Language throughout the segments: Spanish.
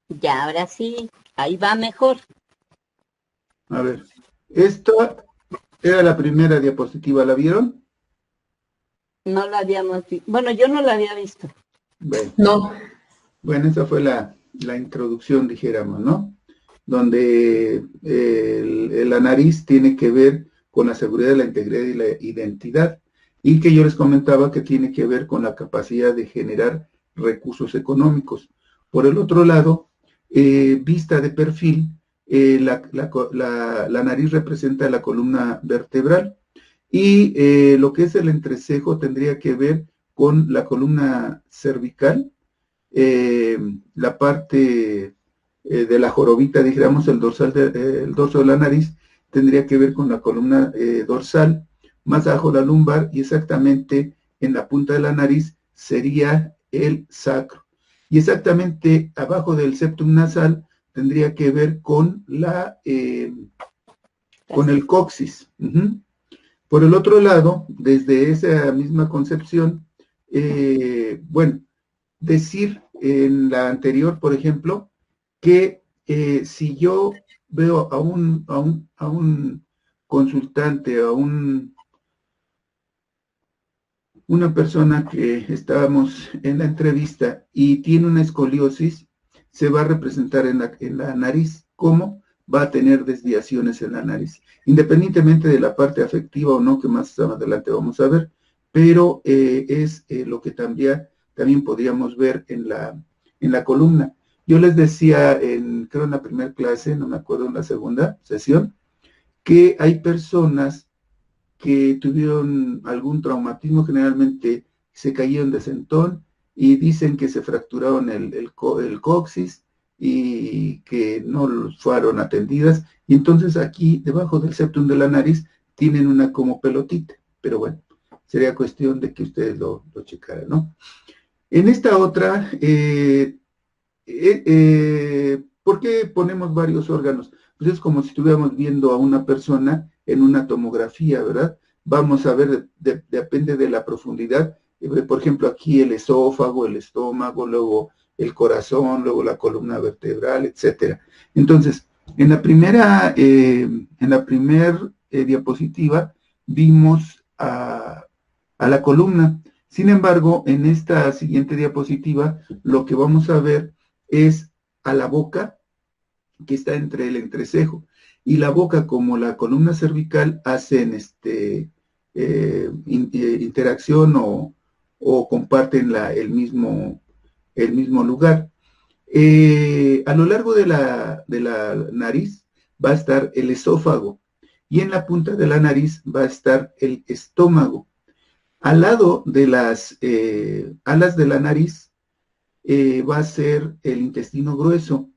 Ya, ahora sí, ahí va mejor. A ver, esta era la primera diapositiva, ¿la vieron? No lo habíamos visto. Bueno, yo no lo había visto. Bueno, No, bueno, esa fue la introducción, dijéramos, ¿no? Donde la nariz tiene que ver con la seguridad, la integridad y la identidad, y que yo les comentaba que tiene que ver con la capacidad de generar recursos económicos. Por el otro lado, vista de perfil, la nariz representa la columna vertebral y lo que es el entrecejo tendría que ver con la columna cervical, eh, la parte de la jorobita, dijéramos, el dorso de la nariz, tendría que ver con la columna dorsal, más abajo la lumbar y exactamente en la punta de la nariz sería el sacro. Y exactamente abajo del septum nasal tendría que ver con el coxis. Por el otro lado, desde esa misma concepción, bueno, decir en la anterior, por ejemplo, que si yo veo a un consultante, una persona que estábamos en la entrevista y tiene una escoliosis, se va a representar en la nariz. ¿Cómo? Va a tener desviaciones en la nariz, independientemente de la parte afectiva o no, que más adelante vamos a ver, pero es lo que también podríamos ver en la columna. Yo les decía, creo en la primera clase, no me acuerdo en la segunda sesión, que hay personas que tuvieron algún traumatismo, generalmente se cayeron de sentón y dicen que se fracturaron el coxis y que no fueron atendidas. Y entonces aquí, debajo del septum de la nariz, tienen una como pelotita. Pero bueno, sería cuestión de que ustedes lo checaran, ¿no? En esta otra, ¿por qué ponemos varios órganos? Pues es como si estuviéramos viendo a una persona en una tomografía, ¿verdad? Vamos a ver, depende de la profundidad. Por ejemplo, aquí el esófago, el estómago, luego el corazón, luego la columna vertebral, etcétera. Entonces, en la primera diapositiva vimos a la columna. Sin embargo, en esta siguiente diapositiva, lo que vamos a ver es a la boca que está entre el entrecejo. Y la boca, como la columna cervical, hacen interacción o comparten el mismo lugar. A lo largo de la nariz va a estar el esófago y en la punta de la nariz va a estar el estómago. Al lado de las alas de la nariz va a ser el intestino grueso.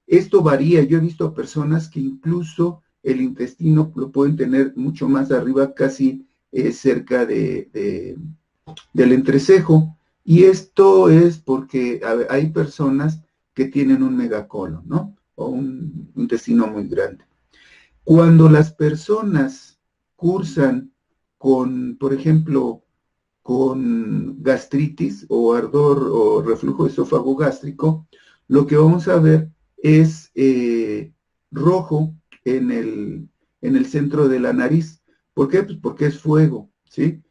Esto varía. Yo he visto personas que incluso el intestino lo pueden tener mucho más arriba, casi cerca del entrecejo. Y esto es porque hay personas que tienen un megacolon, ¿no? O un intestino muy grande. Cuando las personas cursan con, por ejemplo, con gastritis o ardor o reflujo esófago-gástrico, lo que vamos a ver es rojo en el centro de la nariz. ¿Por qué? Pues porque es fuego, ¿sí?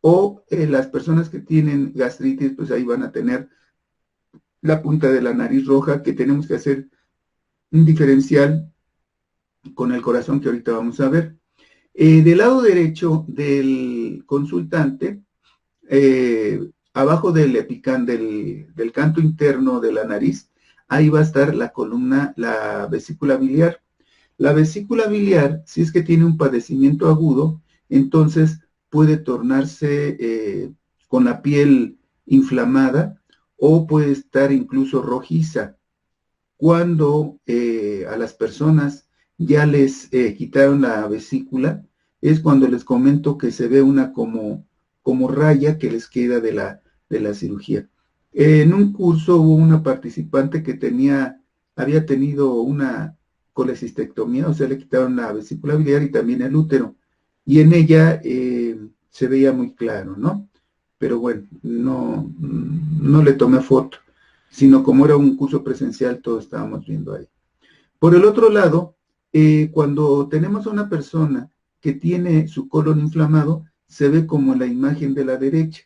O las personas que tienen gastritis, pues ahí van a tener la punta de la nariz roja, que tenemos que hacer un diferencial con el corazón que ahorita vamos a ver. Del lado derecho del consultante, abajo del epicán, del canto interno de la nariz, ahí va a estar la columna, la vesícula biliar. La vesícula biliar, si es que tiene un padecimiento agudo, entonces puede tornarse con la piel inflamada o puede estar incluso rojiza. Cuando a las personas ya les quitaron la vesícula, es cuando les comento que se ve una como raya que les queda de la cirugía. En un curso hubo una participante que había tenido una colecistectomía, o sea, le quitaron la vesícula biliar y también el útero, y en ella se veía muy claro, ¿no? Pero bueno, no le tomé foto. sino como era un curso presencial, todo estábamos viendo ahí. Por el otro lado, cuando tenemos a una persona que tiene su colon inflamado, se ve como la imagen de la derecha.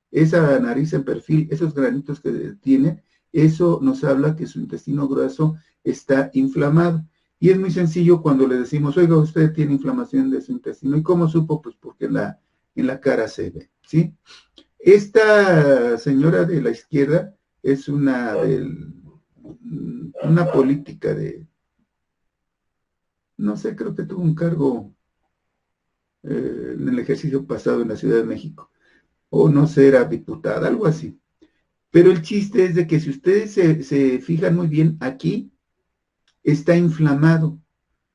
Esa nariz en perfil, esos granitos que tiene, eso nos habla que su intestino grueso está inflamado. Y es muy sencillo cuando le decimos, oiga, usted tiene inflamación de su intestino. ¿Y cómo supo? Pues porque en la cara se ve, ¿sí? Esta señora de la izquierda es una política de, no sé, creo que tuvo un cargo en el ejercicio pasado en la Ciudad de México, o no sé, era diputada, algo así. Pero el chiste es de que si ustedes se fijan muy bien, aquí está inflamado,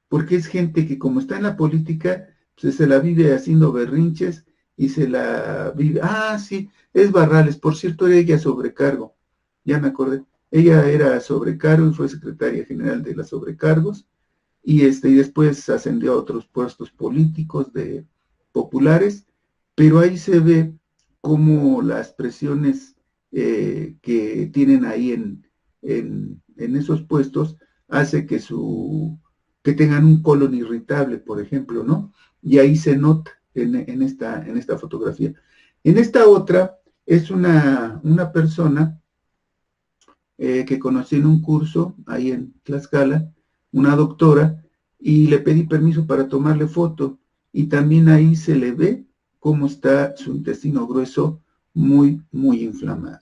porque es gente que como está en la política, pues se la vive haciendo berrinches y se la vive, sí, es Barrales, por cierto, era ella sobrecargo, ya me acordé, ella era sobrecargo y fue secretaria general de las sobrecargos, y después ascendió a otros puestos políticos populares, pero ahí se ve cómo las presiones que tienen ahí en esos puestos hace que tengan un colon irritable, por ejemplo, ¿no? Y ahí se nota en esta fotografía. En esta otra es una persona que conocí en un curso ahí en Tlaxcala, una doctora, y le pedí permiso para tomarle foto, y también ahí se le ve cómo está su intestino grueso muy, muy inflamado.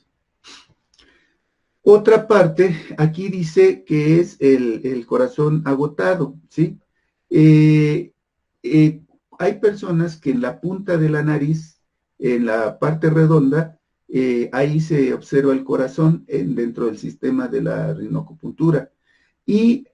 Otra parte, aquí dice que es el corazón agotado, ¿sí? Eh, eh, Hay personas que en la punta de la nariz, en la parte redonda, ahí se observa el corazón dentro del sistema de la rinocopuntura. Y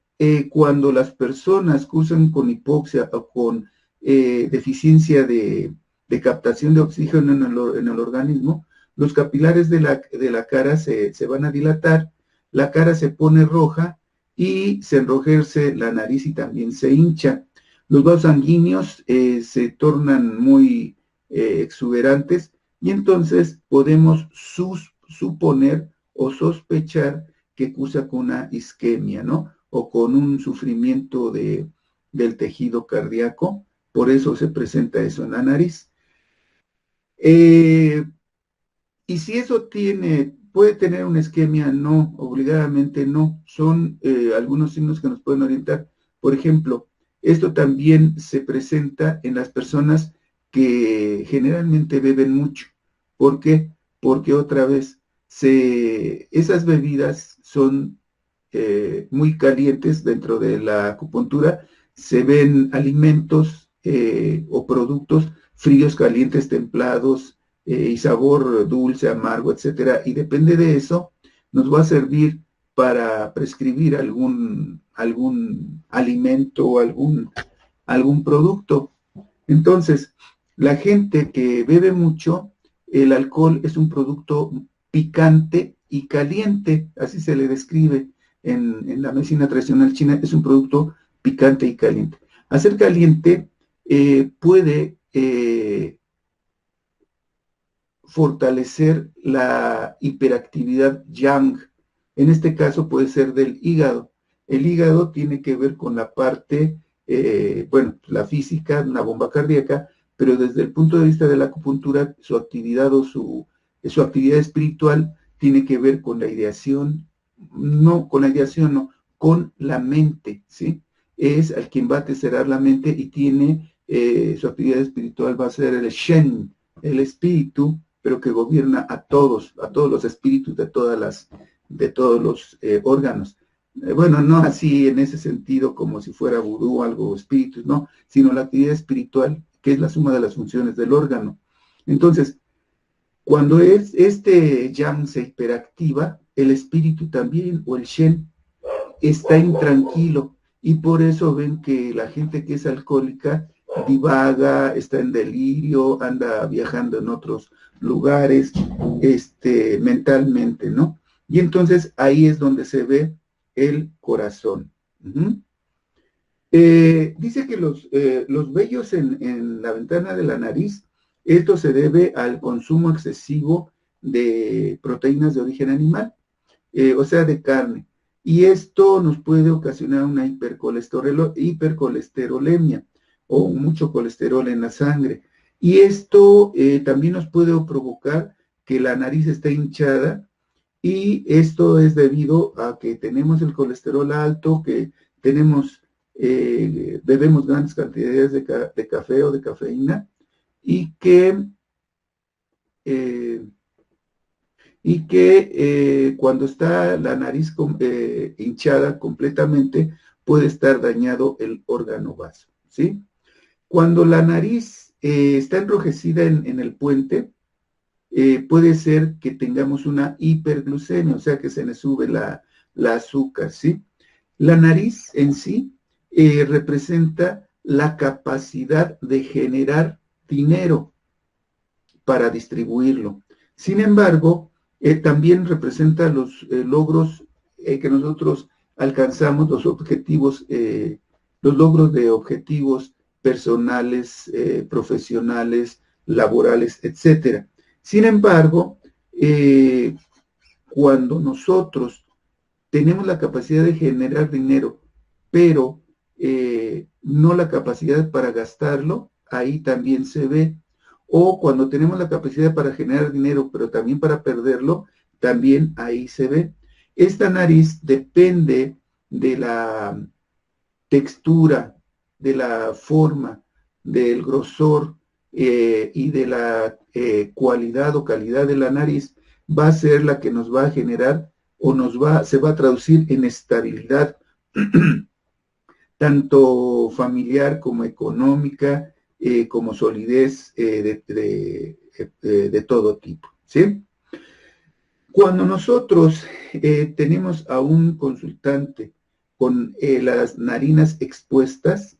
cuando las personas cursan con hipoxia o con deficiencia de captación de oxígeno en el organismo, los capilares de la cara se van a dilatar, la cara se pone roja y se enrojece la nariz y también se hincha. Los vasos sanguíneos se tornan muy exuberantes y entonces podemos suponer o sospechar que cursa con una isquemia, ¿no? O con un sufrimiento del tejido cardíaco, por eso se presenta eso en la nariz. Y si eso puede tener una isquemia, no, obligadamente no, son algunos signos que nos pueden orientar. Por ejemplo, esto también se presenta en las personas que generalmente beben mucho. ¿Por qué? Porque otra vez, esas bebidas son muy calientes dentro de la acupuntura, se ven alimentos o productos fríos, calientes, templados, y sabor dulce, amargo, etcétera, y depende de eso, nos va a servir para prescribir algún alimento o algún producto. Entonces, la gente que bebe mucho, el alcohol es un producto picante y caliente, así se le describe en la medicina tradicional china, es un producto picante y caliente. Hacer caliente puede fortalecer la hiperactividad yang. En este caso puede ser del hígado. El hígado tiene que ver con la parte, la física, una bomba cardíaca, pero desde el punto de vista de la acupuntura, su actividad o su actividad espiritual tiene que ver con la ideación, no, con la ideación, no, con la mente, ¿sí? Es al quien va a teserar la mente y tiene, su actividad espiritual va a ser el Shen, el espíritu, pero que gobierna a todos los espíritus de todos los órganos. Bueno, no así en ese sentido como si fuera vudú, algo espíritus, no, sino la actividad espiritual, que es la suma de las funciones del órgano. Entonces, cuando este yang se hiperactiva, el espíritu también, o el Shen, está intranquilo, y por eso ven que la gente que es alcohólica divaga, está en delirio, anda viajando en otros lugares, mentalmente, ¿no? Y entonces ahí es donde se ve el corazón. Dice que los vellos en la ventana de la nariz, esto se debe al consumo excesivo de proteínas de origen animal. o sea, de carne. Y esto nos puede ocasionar una hipercolesterolemia o mucho colesterol en la sangre. Y esto también nos puede provocar que la nariz esté hinchada, y esto es debido a que tenemos el colesterol alto, que bebemos grandes cantidades de café o de cafeína, y que eh, cuando está la nariz hinchada completamente, puede estar dañado el órgano vaso, ¿sí? Cuando la nariz está enrojecida en el puente, puede ser que tengamos una hiperglucemia, o sea que se le sube la azúcar, ¿sí? La nariz en sí representa la capacidad de generar dinero para distribuirlo. Sin embargo, también representa los logros que nosotros alcanzamos, los objetivos, los logros de objetivos personales, profesionales, laborales, etcétera. Sin embargo, cuando nosotros tenemos la capacidad de generar dinero, pero no la capacidad para gastarlo, ahí también se ve. O cuando tenemos la capacidad para generar dinero, pero también para perderlo, también ahí se ve. Esta nariz depende de la textura, de la forma, del grosor y de la cualidad o calidad de la nariz, va a ser la que nos va a generar o se va a traducir en estabilidad tanto familiar como económica, como solidez de todo tipo, ¿sí? Cuando nosotros tenemos a un consultante con las narinas expuestas,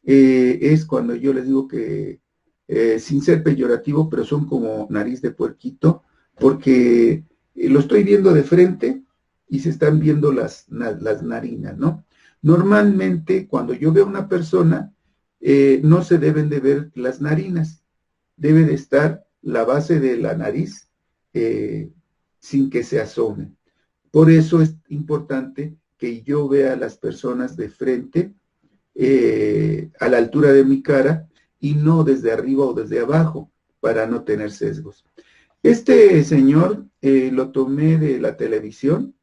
es cuando yo les digo que, sin ser peyorativo, pero son como nariz de puerquito, porque lo estoy viendo de frente y se están viendo las narinas, ¿no? Normalmente, cuando yo veo a una persona, no se deben de ver las narinas, debe de estar la base de la nariz sin que se asome. Por eso es importante que yo vea a las personas de frente, a la altura de mi cara, y no desde arriba o desde abajo, para no tener sesgos. Este señor lo tomé de la televisión.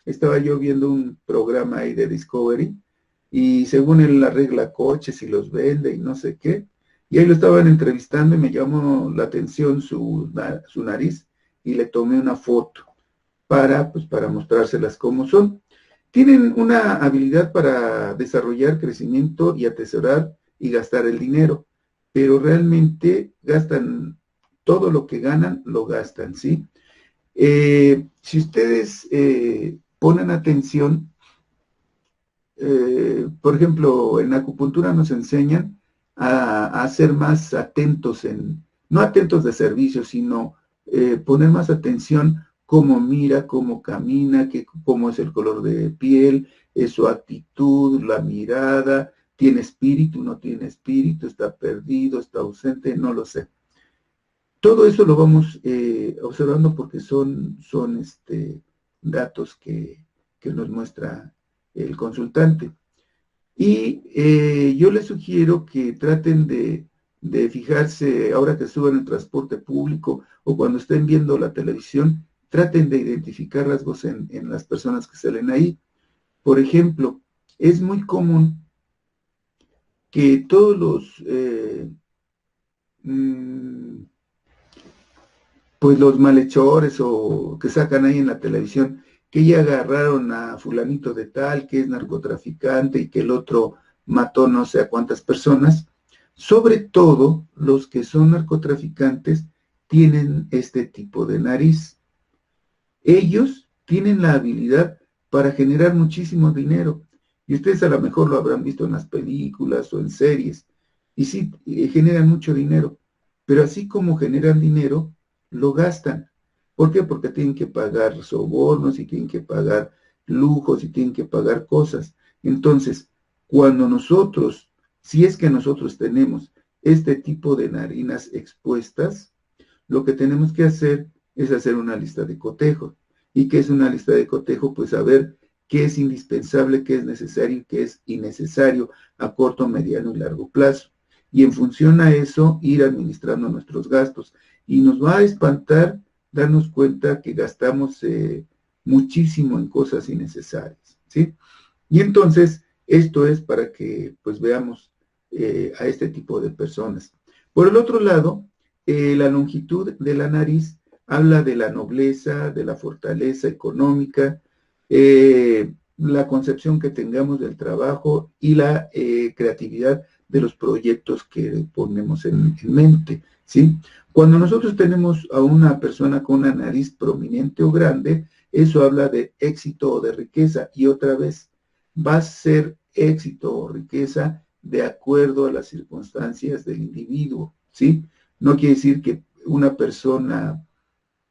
Estaba yo viendo un programa ahí de Discovery, y según él arregla coches y los vende y no sé qué, y ahí lo estaban entrevistando y me llamó la atención su nariz, y le tomé una foto para mostrárselas como son. Tienen una habilidad para desarrollar crecimiento y atesorar y gastar el dinero, pero realmente gastan todo lo que ganan, lo gastan, ¿sí? Si ustedes ponen atención, por ejemplo, en acupuntura nos enseñan a ser más atentos no atentos de servicio, sino poner más atención cómo mira, cómo camina, cómo es el color de piel, su actitud, la mirada, tiene espíritu, no tiene espíritu, está perdido, está ausente, no lo sé. Todo eso lo vamos observando porque son datos que nos muestra el consultante. Y yo les sugiero que traten de fijarse, ahora que suban el transporte público o cuando estén viendo la televisión, traten de identificar rasgos en las personas que salen ahí. Por ejemplo, es muy común que todos pues los malhechores o que sacan ahí en la televisión, que ya agarraron a fulanito de tal, que es narcotraficante y que el otro mató no sé a cuántas personas. Sobre todo los que son narcotraficantes tienen este tipo de nariz. Ellos tienen la habilidad para generar muchísimo dinero. Y ustedes a lo mejor lo habrán visto en las películas o en series. Y sí, generan mucho dinero. Pero así como generan dinero, lo gastan. ¿Por qué? Porque tienen que pagar sobornos y tienen que pagar lujos y tienen que pagar cosas. Entonces, cuando nosotros, si es que nosotros tenemos este tipo de narinas expuestas, lo que tenemos que hacer es hacer una lista de cotejos. ¿Y qué es una lista de cotejo? Pues saber qué es indispensable, qué es necesario y qué es innecesario a corto, mediano y largo plazo. Y en función a eso, ir administrando nuestros gastos. Y nos va a espantar darnos cuenta que gastamos muchísimo en cosas innecesarias, ¿sí? Y entonces, esto es para que pues veamos a este tipo de personas. Por el otro lado, la longitud de la nariz habla de la nobleza, de la fortaleza económica, la concepción que tengamos del trabajo y la creatividad de los proyectos que ponemos en mente, ¿sí? Cuando nosotros tenemos a una persona con una nariz prominente o grande, eso habla de éxito o de riqueza. Y otra vez, va a ser éxito o riqueza de acuerdo a las circunstancias del individuo, ¿sí? No quiere decir que una persona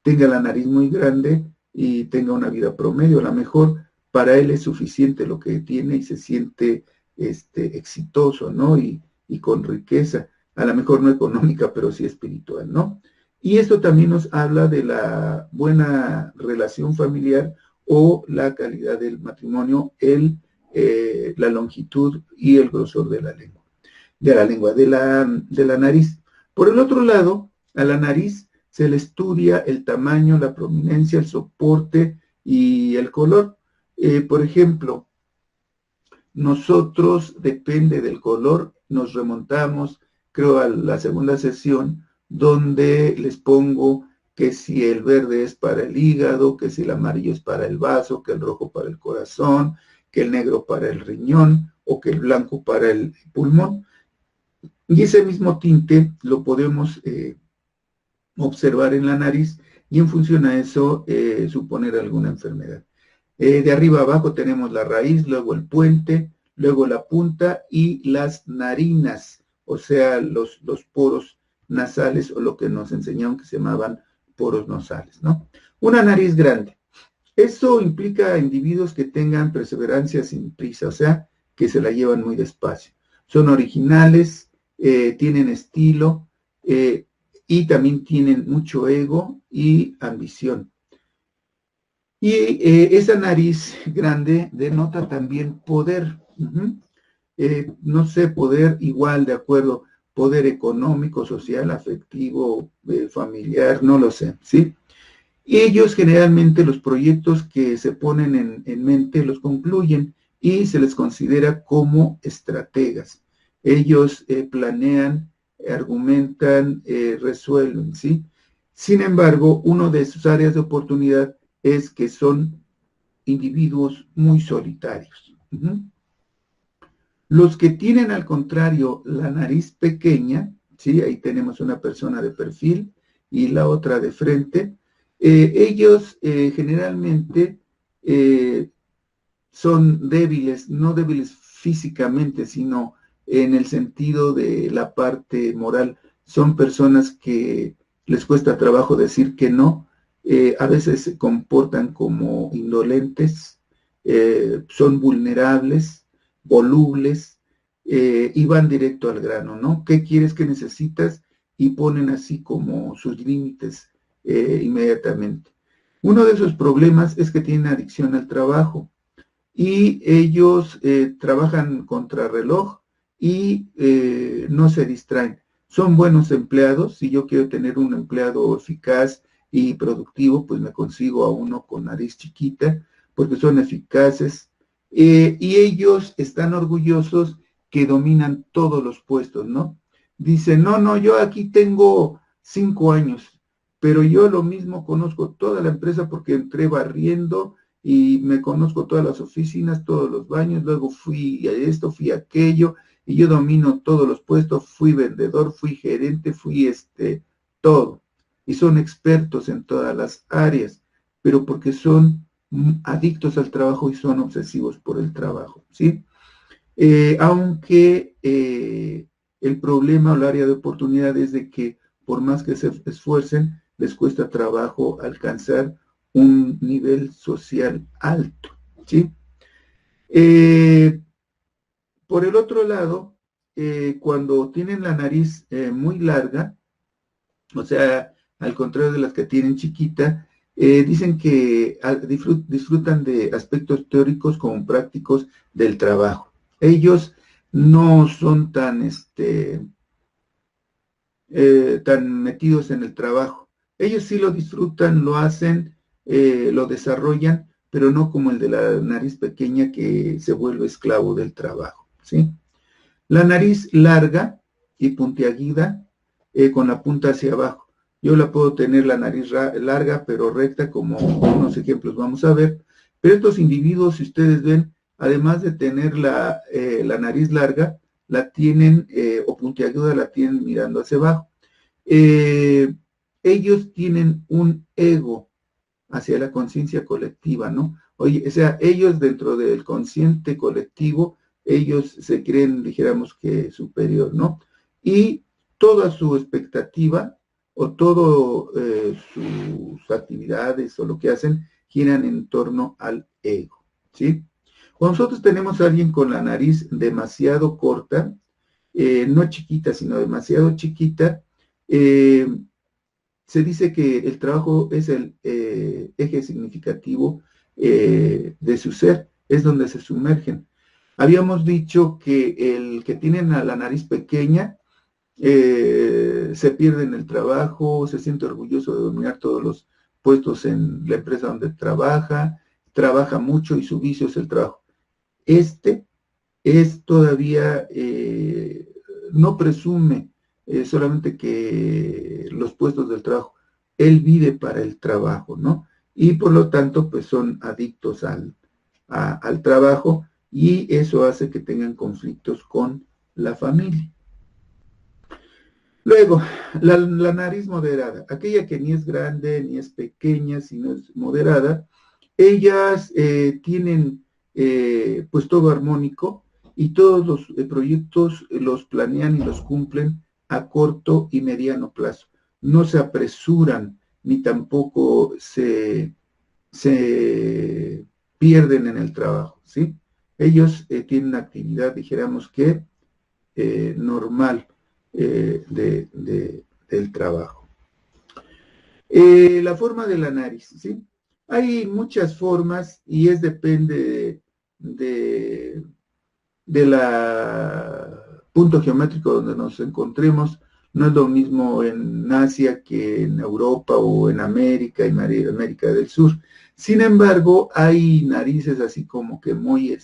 tenga la nariz muy grande y tenga una vida promedio. A lo mejor para él es suficiente lo que tiene y se siente exitoso, ¿no? Y con riqueza, a lo mejor no económica, pero sí espiritual, ¿no? Y esto también nos habla de la buena relación familiar o la calidad del matrimonio, la longitud y el grosor de la lengua, de la nariz. Por el otro lado, a la nariz se le estudia el tamaño, la prominencia, el soporte y el color. Por ejemplo, nosotros, depende del color, nos remontamos, creo, a la segunda sesión, donde les pongo que si el verde es para el hígado, que si el amarillo es para el vaso, que el rojo para el corazón, que el negro para el riñón o que el blanco para el pulmón. Y ese mismo tinte lo podemos observar en la nariz y en función a eso suponer alguna enfermedad. De arriba a abajo tenemos la raíz, luego el puente, luego la punta y las narinas, o sea, los poros nasales o lo que nos enseñaron que se llamaban poros nasales, ¿no? Una nariz grande. Eso implica individuos que tengan perseverancia sin prisa, o sea, que se la llevan muy despacio. Son originales, tienen estilo y también tienen mucho ego y ambición. Y esa nariz grande denota también poder. No sé, poder igual, de acuerdo, poder económico, social, afectivo, familiar, no lo sé, ¿sí? Y ellos generalmente los proyectos que se ponen en mente los concluyen y se les considera como estrategas. Ellos planean, argumentan, resuelven, ¿sí? Sin embargo, una de sus áreas de oportunidad es que son individuos muy solitarios. Los que tienen, al contrario, la nariz pequeña, ¿sí? Ahí tenemos una persona de perfil y la otra de frente. Ellos generalmente son débiles, no débiles físicamente, sino en el sentido de la parte moral. Son personas que les cuesta trabajo decir que no, a veces se comportan como indolentes, son vulnerables, volubles, y van directo al grano, ¿no? ¿Qué quieres, qué necesitas? Y ponen así como sus límites inmediatamente. Uno de esos problemas es que tienen adicción al trabajo y ellos trabajan contra reloj y no se distraen. Son buenos empleados. Si yo quiero tener un empleado eficaz y productivo, pues me consigo a uno con nariz chiquita, porque son eficaces. Y ellos están orgullosos que dominan todos los puestos, ¿no? Dicen, no, no, yo aquí tengo 5 años, pero yo lo mismo conozco toda la empresa porque entré barriendo y me conozco todas las oficinas, todos los baños, luego fui a esto, fui a aquello, y yo domino todos los puestos, fui vendedor, fui gerente, fui todo. Y son expertos en todas las áreas, pero porque son adictos al trabajo y son obsesivos por el trabajo, ¿sí? Aunque el problema o el área de oportunidad es de que por más que se esfuercen, les cuesta trabajo alcanzar un nivel social alto, ¿sí? Eh, por el otro lado, cuando tienen la nariz muy larga, o sea, al contrario de las que tienen chiquita, dicen que disfrutan de aspectos teóricos como prácticos del trabajo. Ellos no son tan metidos en el trabajo. Ellos sí lo disfrutan, lo hacen, lo desarrollan, pero no como el de la nariz pequeña que se vuelve esclavo del trabajo, ¿sí? La nariz larga y puntiaguda, con la punta hacia abajo. Yo la puedo tener la nariz larga, pero recta, como unos ejemplos vamos a ver. Pero estos individuos, si ustedes ven, además de tener la nariz larga, la tienen, o puntiaguda, la tienen mirando hacia abajo. Ellos tienen un ego hacia la conciencia colectiva, ¿no? Oye, o sea, ellos dentro del consciente colectivo, ellos se creen, dijéramos que superior, ¿no? Y toda su expectativa o todo sus actividades o lo que hacen giran en torno al ego, ¿sí? Cuando nosotros tenemos a alguien con la nariz demasiado corta, no chiquita, sino demasiado chiquita, se dice que el trabajo es el eje significativo de su ser, es donde se sumergen. Habíamos dicho que el que tienen a la nariz pequeña se pierde en el trabajo, se siente orgulloso de dominar todos los puestos en la empresa donde trabaja mucho y su vicio es el trabajo. Este es todavía, no presume solamente que los puestos del trabajo, él vive para el trabajo, ¿no? Y por lo tanto, pues son adictos al trabajo y eso hace que tengan conflictos con la familia. Luego, la nariz moderada, aquella que ni es grande ni es pequeña, sino es moderada, ellas tienen pues todo armónico y todos los proyectos los planean y los cumplen a corto y mediano plazo. No se apresuran ni tampoco se pierden en el trabajo, ¿sí? Ellos tienen una actividad, dijéramos que normal del trabajo. La forma de la nariz, ¿sí? Hay muchas formas y depende de la punto geométrico donde nos encontremos. No es lo mismo en Asia que en Europa o en América y América del Sur. Sin embargo, hay narices así como que muy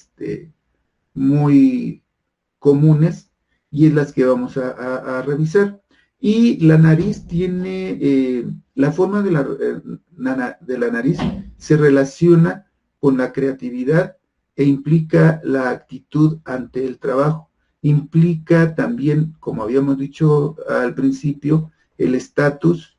comunes y es las que vamos a revisar. Y la nariz tiene, la forma de la nariz se relaciona con la creatividad e implica la actitud ante el trabajo. Implica también, como habíamos dicho al principio, el estatus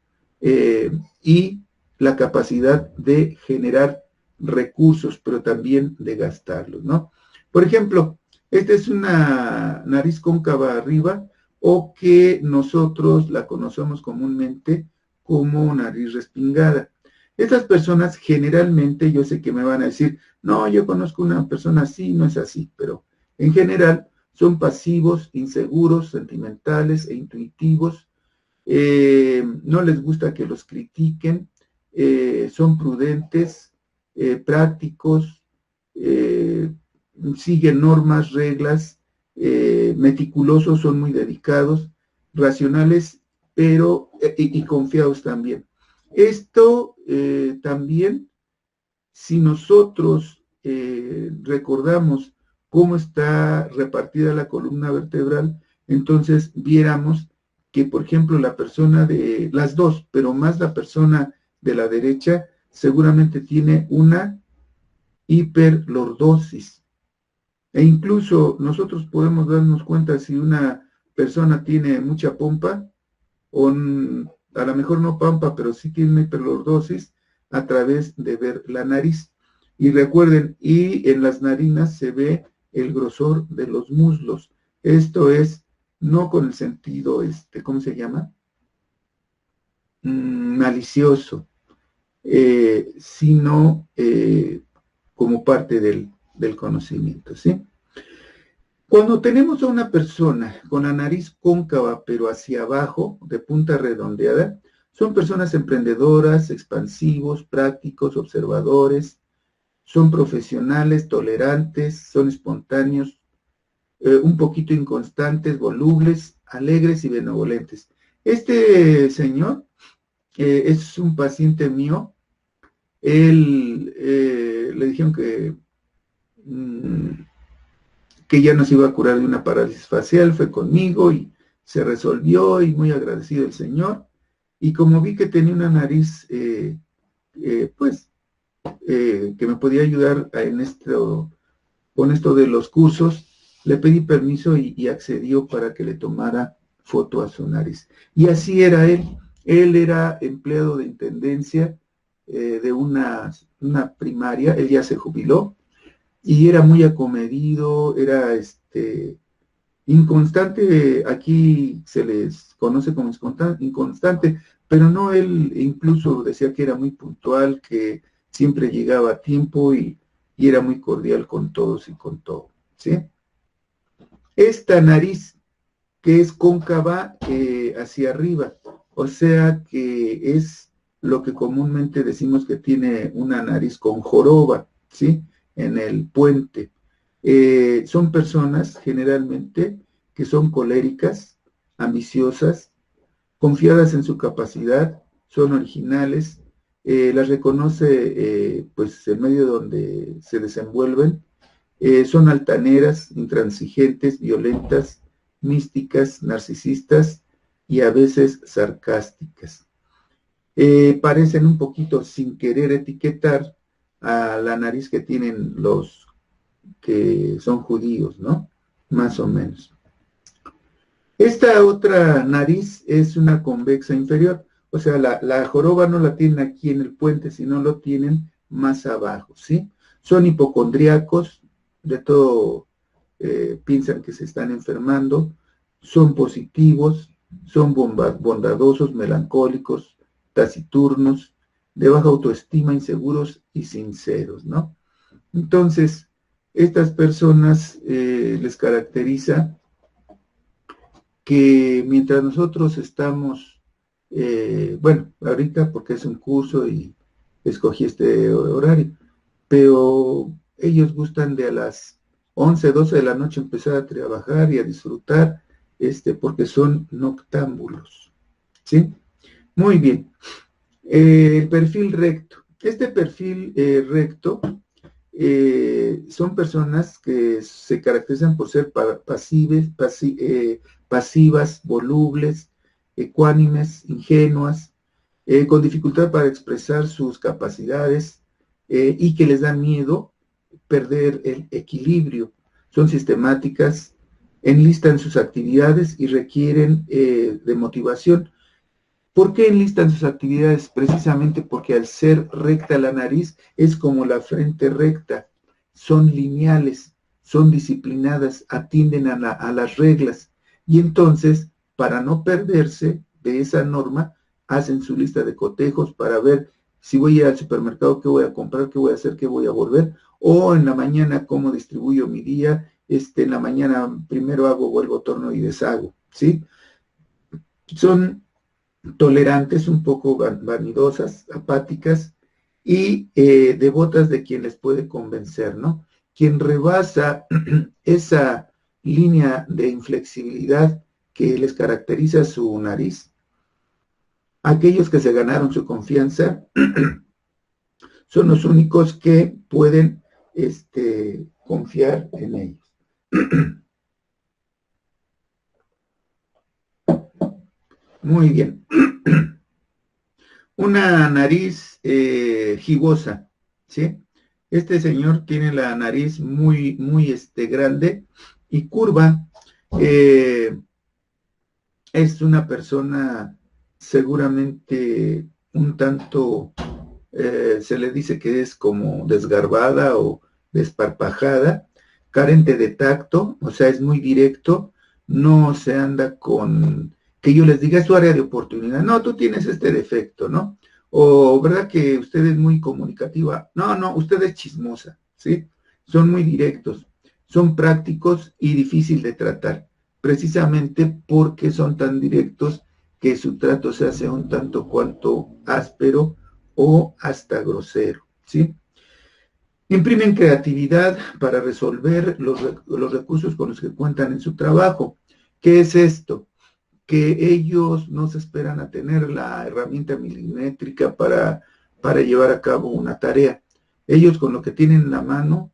y la capacidad de generar recursos, pero también de gastarlos, ¿no? Por ejemplo, esta es una nariz cóncava arriba o que nosotros la conocemos comúnmente como nariz respingada. Estas personas generalmente, yo sé que me van a decir, no, yo conozco una persona así, no es así, pero en general son pasivos, inseguros, sentimentales e intuitivos, no les gusta que los critiquen, son prudentes, prácticos, siguen normas, reglas, meticulosos, son muy dedicados, racionales, pero y confiados también. Esto también, si nosotros recordamos cómo está repartida la columna vertebral, entonces viéramos que, por ejemplo, la persona de las dos, pero más la persona de la derecha, seguramente tiene una hiperlordosis. E incluso nosotros podemos darnos cuenta si una persona tiene mucha pompa o a lo mejor no pompa, pero sí tiene hiperlordosis a través de ver la nariz. Y recuerden, y en las narinas se ve el grosor de los muslos. Esto es no con el sentido, ¿cómo se llama? Malicioso, sino como parte del conocimiento, ¿sí? Cuando tenemos a una persona con la nariz cóncava pero hacia abajo, de punta redondeada, Son personas emprendedoras, expansivos, prácticos, observadores, son profesionales, tolerantes, son espontáneos, un poquito inconstantes, volubles, alegres y benevolentes. Este señor es un paciente mío. Él le dijeron que ya nos iba a curar de una parálisis facial, fue conmigo y se resolvió y muy agradecido el señor. Y como vi que tenía una nariz, pues, que me podía ayudar con esto de los cursos, le pedí permiso y accedió para que le tomara foto a su nariz. Y así era él. Él era empleado de intendencia de una primaria, él ya se jubiló, y era muy acomedido, era inconstante, aquí se les conoce como inconstante, pero no, él incluso decía que era muy puntual, que siempre llegaba a tiempo y era muy cordial con todos y con todo, ¿sí? Esta nariz que es cóncava hacia arriba, o sea que es lo que comúnmente decimos que tiene una nariz con joroba, ¿sí? En el puente. Son personas generalmente que son coléricas, ambiciosas, confiadas en su capacidad, son originales, las reconoce pues el medio donde se desenvuelven, son altaneras, intransigentes, violentas, místicas, narcisistas y a veces sarcásticas. Parecen un poquito, sin querer etiquetar, a la nariz que tienen los que son judíos, ¿no? Más o menos. Esta otra nariz es una convexa inferior, o sea, la joroba no la tienen aquí en el puente, sino lo tienen más abajo, ¿sí? Son hipocondríacos, de todo piensan que se están enfermando, son positivos, son bondadosos, melancólicos, taciturnos, de baja autoestima, inseguros y sinceros, ¿no? Entonces, estas personas les caracteriza que mientras nosotros estamos, bueno, ahorita porque es un curso y escogí este horario, pero ellos gustan de a las 11, 12 de la noche empezar a trabajar y a disfrutar, porque son noctámbulos, ¿sí? Muy bien. El perfil recto. Este perfil recto son personas que se caracterizan por ser pasivas, volubles, ecuánimes, ingenuas, con dificultad para expresar sus capacidades y que les da miedo perder el equilibrio. Son sistemáticas, enlistan sus actividades y requieren de motivación. ¿Por qué enlistan sus actividades? Precisamente porque al ser recta la nariz es como la frente recta, son lineales, son disciplinadas, atienden a las reglas y entonces para no perderse de esa norma hacen su lista de cotejos para ver si voy a ir al supermercado, qué voy a comprar, qué voy a hacer, qué voy a volver, o en la mañana cómo distribuyo mi día, en la mañana primero hago, vuelvo, torno y deshago, ¿sí? Son tolerantes, un poco vanidosas, apáticas y devotas de quien les puede convencer, ¿no? Quien rebasa esa línea de inflexibilidad que les caracteriza su nariz, aquellos que se ganaron su confianza, son los únicos que pueden confiar en ellos. Muy bien. Una nariz gibosa, ¿sí? Este señor tiene la nariz muy, muy grande y curva. Es una persona seguramente un tanto, se le dice que es como desgarbada o desparpajada, carente de tacto, o sea, es muy directo, no se anda con que yo les diga es su área de oportunidad, no, tú tienes este defecto, ¿no? O, ¿verdad que usted es muy comunicativa? No, no, usted es chismosa, ¿sí? Son muy directos, son prácticos y difícil de tratar, precisamente porque son tan directos que su trato se hace un tanto cuanto áspero o hasta grosero, ¿sí? Imprimen creatividad para resolver los recursos con los que cuentan en su trabajo. ¿Qué es esto? Que ellos no se esperan a tener la herramienta milimétrica para llevar a cabo una tarea. Ellos con lo que tienen en la mano,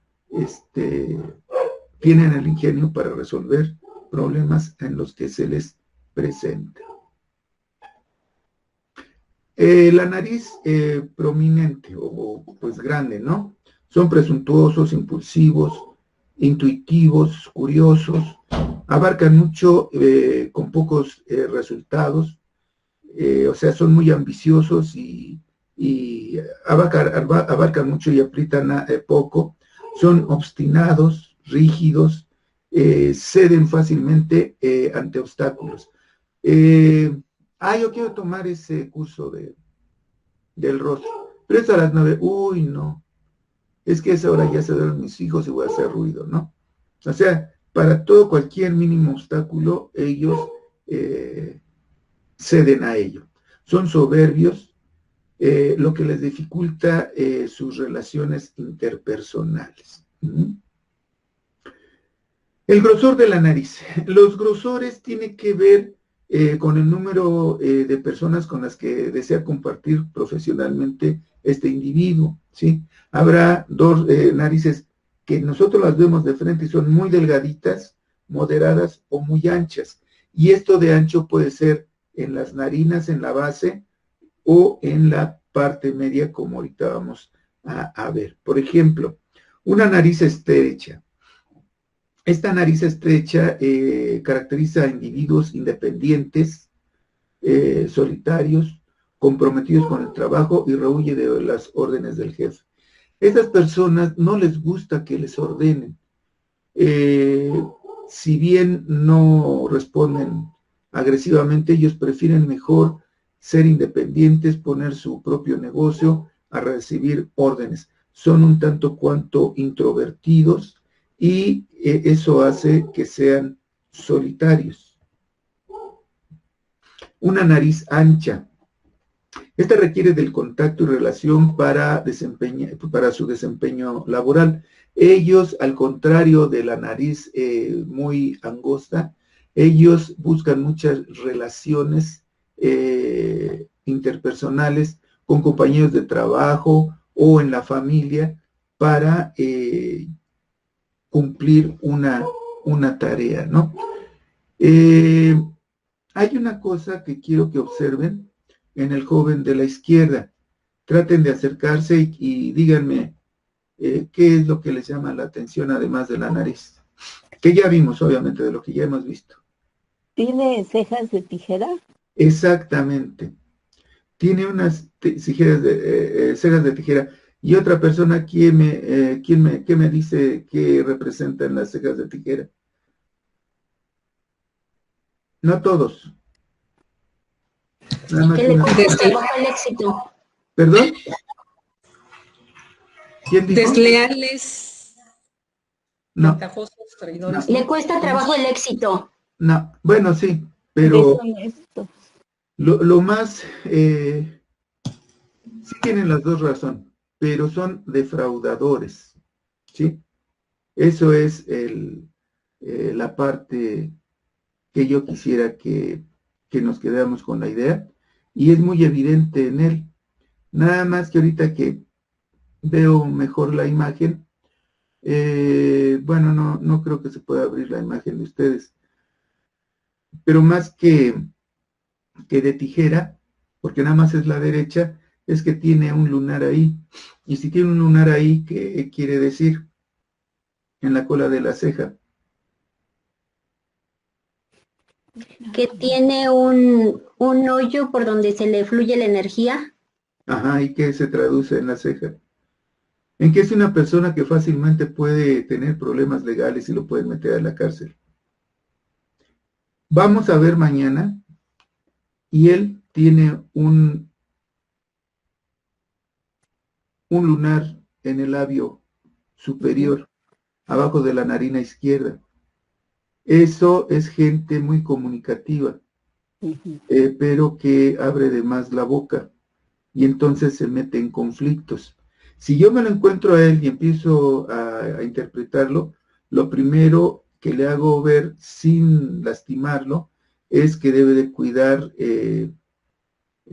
tienen el ingenio para resolver problemas en los que se les presenta. La nariz prominente o pues grande, ¿no? Son presuntuosos, impulsivos, intuitivos, curiosos, abarcan mucho con pocos resultados, o sea, son muy ambiciosos y abarcan mucho y aprietan poco, son obstinados, rígidos, ceden fácilmente ante obstáculos. Yo quiero tomar ese curso del rostro, pero es a las 9, uy, no, es que a esa hora ya se duermen mis hijos y voy a hacer ruido, ¿no? O sea, para todo, cualquier mínimo obstáculo, ellos ceden a ello. Son soberbios, lo que les dificulta sus relaciones interpersonales. El grosor de la nariz. Los grosores tienen que ver con el número de personas con las que desea compartir profesionalmente este individuo, ¿sí? Habrá dos narices que nosotros las vemos de frente y son muy delgaditas, moderadas o muy anchas. Y esto de ancho puede ser en las narinas, en la base o en la parte media, como ahorita vamos a ver. Por ejemplo, una nariz estrecha. Esta nariz estrecha caracteriza a individuos independientes, solitarios, comprometidos con el trabajo y rehuye de las órdenes del jefe. Estas personas no les gusta que les ordenen. Si bien no responden agresivamente, ellos prefieren mejor ser independientes, poner su propio negocio a recibir órdenes. Son un tanto cuanto introvertidos y eso hace que sean solitarios. Una nariz ancha. Esta requiere del contacto y relación para su desempeño laboral. Ellos, al contrario de la nariz muy angosta, ellos buscan muchas relaciones interpersonales con compañeros de trabajo o en la familia para cumplir una tarea, ¿no? Hay una cosa que quiero que observen en el joven de la izquierda. Traten de acercarse y díganme qué es lo que les llama la atención además de la nariz. Que ya vimos, obviamente, de lo que ya hemos visto. ¿Tiene cejas de tijera? Exactamente. Tiene unas cejas de tijera. Y otra persona, ¿qué me dice que representan las cejas de tijera? No todos. Nada más ¿Qué le cuesta trabajo el éxito? ¿Perdón? ¿Quién dijo? Desleales, no. Ventajosos, traidores. No. Le cuesta trabajo el éxito. No, bueno, sí, pero lo más, sí tienen las dos razones, pero son defraudadores, ¿sí? Eso es la parte que yo quisiera que nos quedemos con la idea, y es muy evidente en él. Nada más que ahorita que veo mejor la imagen, bueno, no creo que se pueda abrir la imagen de ustedes, pero más que de tijera, porque nada más es la derecha, es que tiene un lunar ahí. Y si tiene un lunar ahí, ¿qué quiere decir? En la cola de la ceja. Que tiene un hoyo por donde se le fluye la energía. Ajá, ¿y qué se traduce en la ceja? En que es una persona que fácilmente puede tener problemas legales y lo pueden meter a la cárcel. Vamos a ver mañana, y él tiene un lunar en el labio superior, abajo de la narina izquierda. Eso es gente muy comunicativa. pero que abre de más la boca y entonces se mete en conflictos. Si yo me lo encuentro a él y empiezo a interpretarlo, lo primero que le hago ver sin lastimarlo es que debe de cuidar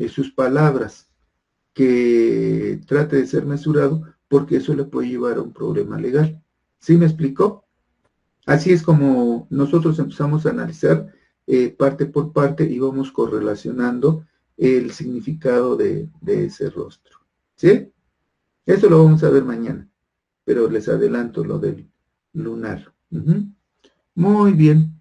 sus palabras, que trate de ser mesurado, porque eso le puede llevar a un problema legal. ¿Sí me explicó? Así es como nosotros empezamos a analizar parte por parte y vamos correlacionando el significado de ese rostro. ¿Sí? Eso lo vamos a ver mañana, pero les adelanto lo del lunar. Muy bien.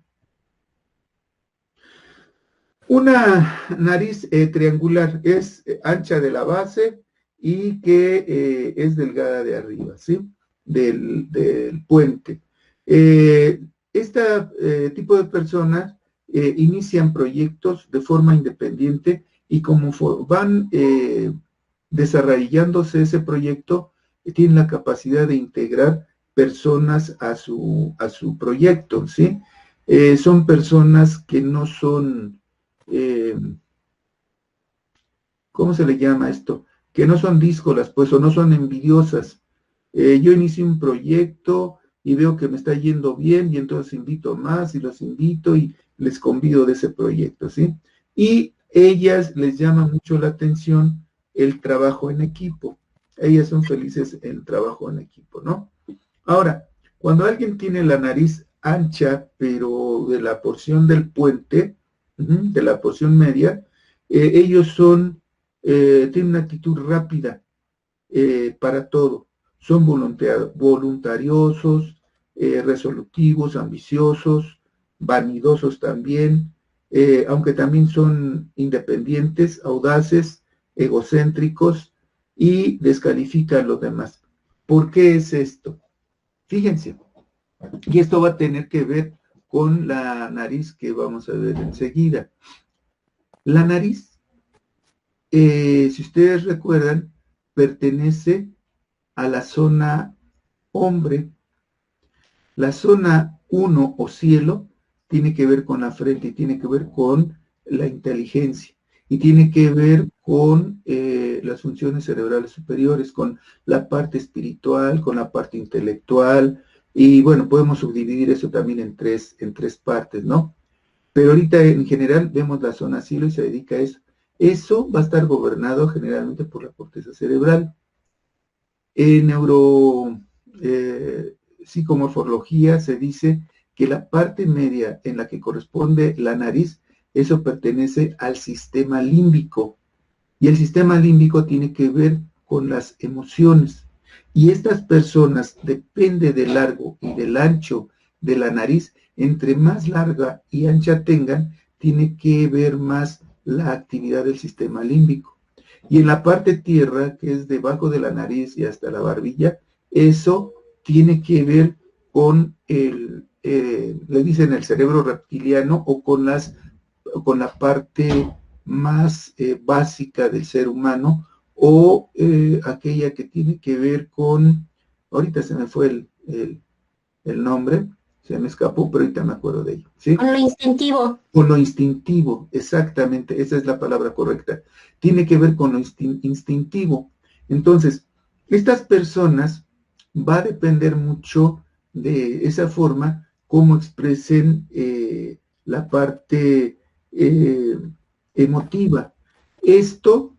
Una nariz triangular es ancha de la base y que es delgada de arriba, ¿sí? Del puente. Este tipo de personas inician proyectos de forma independiente y como van desarrollándose ese proyecto, tienen la capacidad de integrar personas a su proyecto, ¿sí? Son personas que no son ¿cómo se le llama esto? Que no son díscolas, pues, o no son envidiosas. Yo inicio un proyecto y veo que me está yendo bien y entonces invito más y los invito y les convido de ese proyecto, ¿sí? Y ellas les llama mucho la atención el trabajo en equipo. Ellas son felices en trabajo en equipo, ¿no? Ahora, cuando alguien tiene la nariz ancha, pero de la porción del puente, de la porción media, ellos tienen una actitud rápida para todo. Son voluntariosos, resolutivos, ambiciosos, vanidosos también, aunque también son independientes, audaces, egocéntricos y descalifican a los demás. ¿Por qué es esto? Fíjense, y esto va a tener que ver con la nariz que vamos a ver enseguida. La nariz, si ustedes recuerdan, pertenece a la zona hombre. La zona 1 o cielo tiene que ver con la frente y tiene que ver con la inteligencia y tiene que ver con las funciones cerebrales superiores, con la parte espiritual, con la parte intelectual y bueno, podemos subdividir eso también en tres partes, ¿no? Pero ahorita en general vemos la zona cielo y se dedica a eso. Eso va a estar gobernado generalmente por la corteza cerebral. En psicomorfología se dice que la parte media en la que corresponde la nariz, eso pertenece al sistema límbico. Y el sistema límbico tiene que ver con las emociones. Y estas personas, depende del largo y del ancho de la nariz, entre más larga y ancha tengan, tiene que ver más la actividad del sistema límbico. Y en la parte tierra, que es debajo de la nariz y hasta la barbilla, eso tiene que ver con le dicen el cerebro reptiliano o con la parte más básica del ser humano o aquella que tiene que ver con, ahorita se me fue el nombre, se me escapó, pero ahorita me acuerdo de ello, ¿sí? Con lo instintivo. Con lo instintivo, exactamente, esa es la palabra correcta. Tiene que ver con lo instintivo. Entonces, estas personas va a depender mucho de esa forma cómo expresen la parte emotiva. Esto,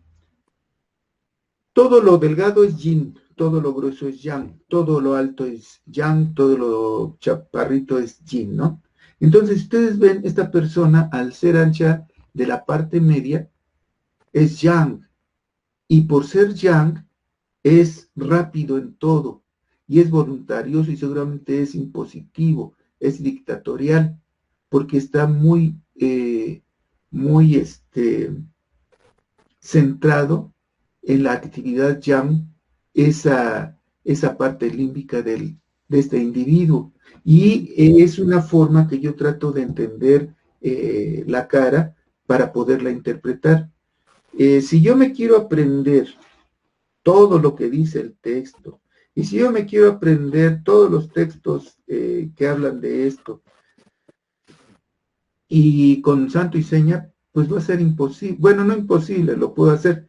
todo lo delgado es yin, todo lo grueso es yang, todo lo alto es yang, todo lo chaparrito es yin, ¿no? Entonces, ustedes ven, esta persona, al ser ancha de la parte media, es yang. Y por ser yang, es rápido en todo. Y es voluntarioso y seguramente es impositivo, es dictatorial, porque está muy centrado en la actividad yang, esa parte límbica de este individuo. Y es una forma que yo trato de entender la cara para poderla interpretar. Si yo me quiero aprender todo lo que dice el texto, y si yo me quiero aprender todos los textos que hablan de esto, y con santo y seña, pues va a ser imposible. Bueno, no imposible, lo puedo hacer,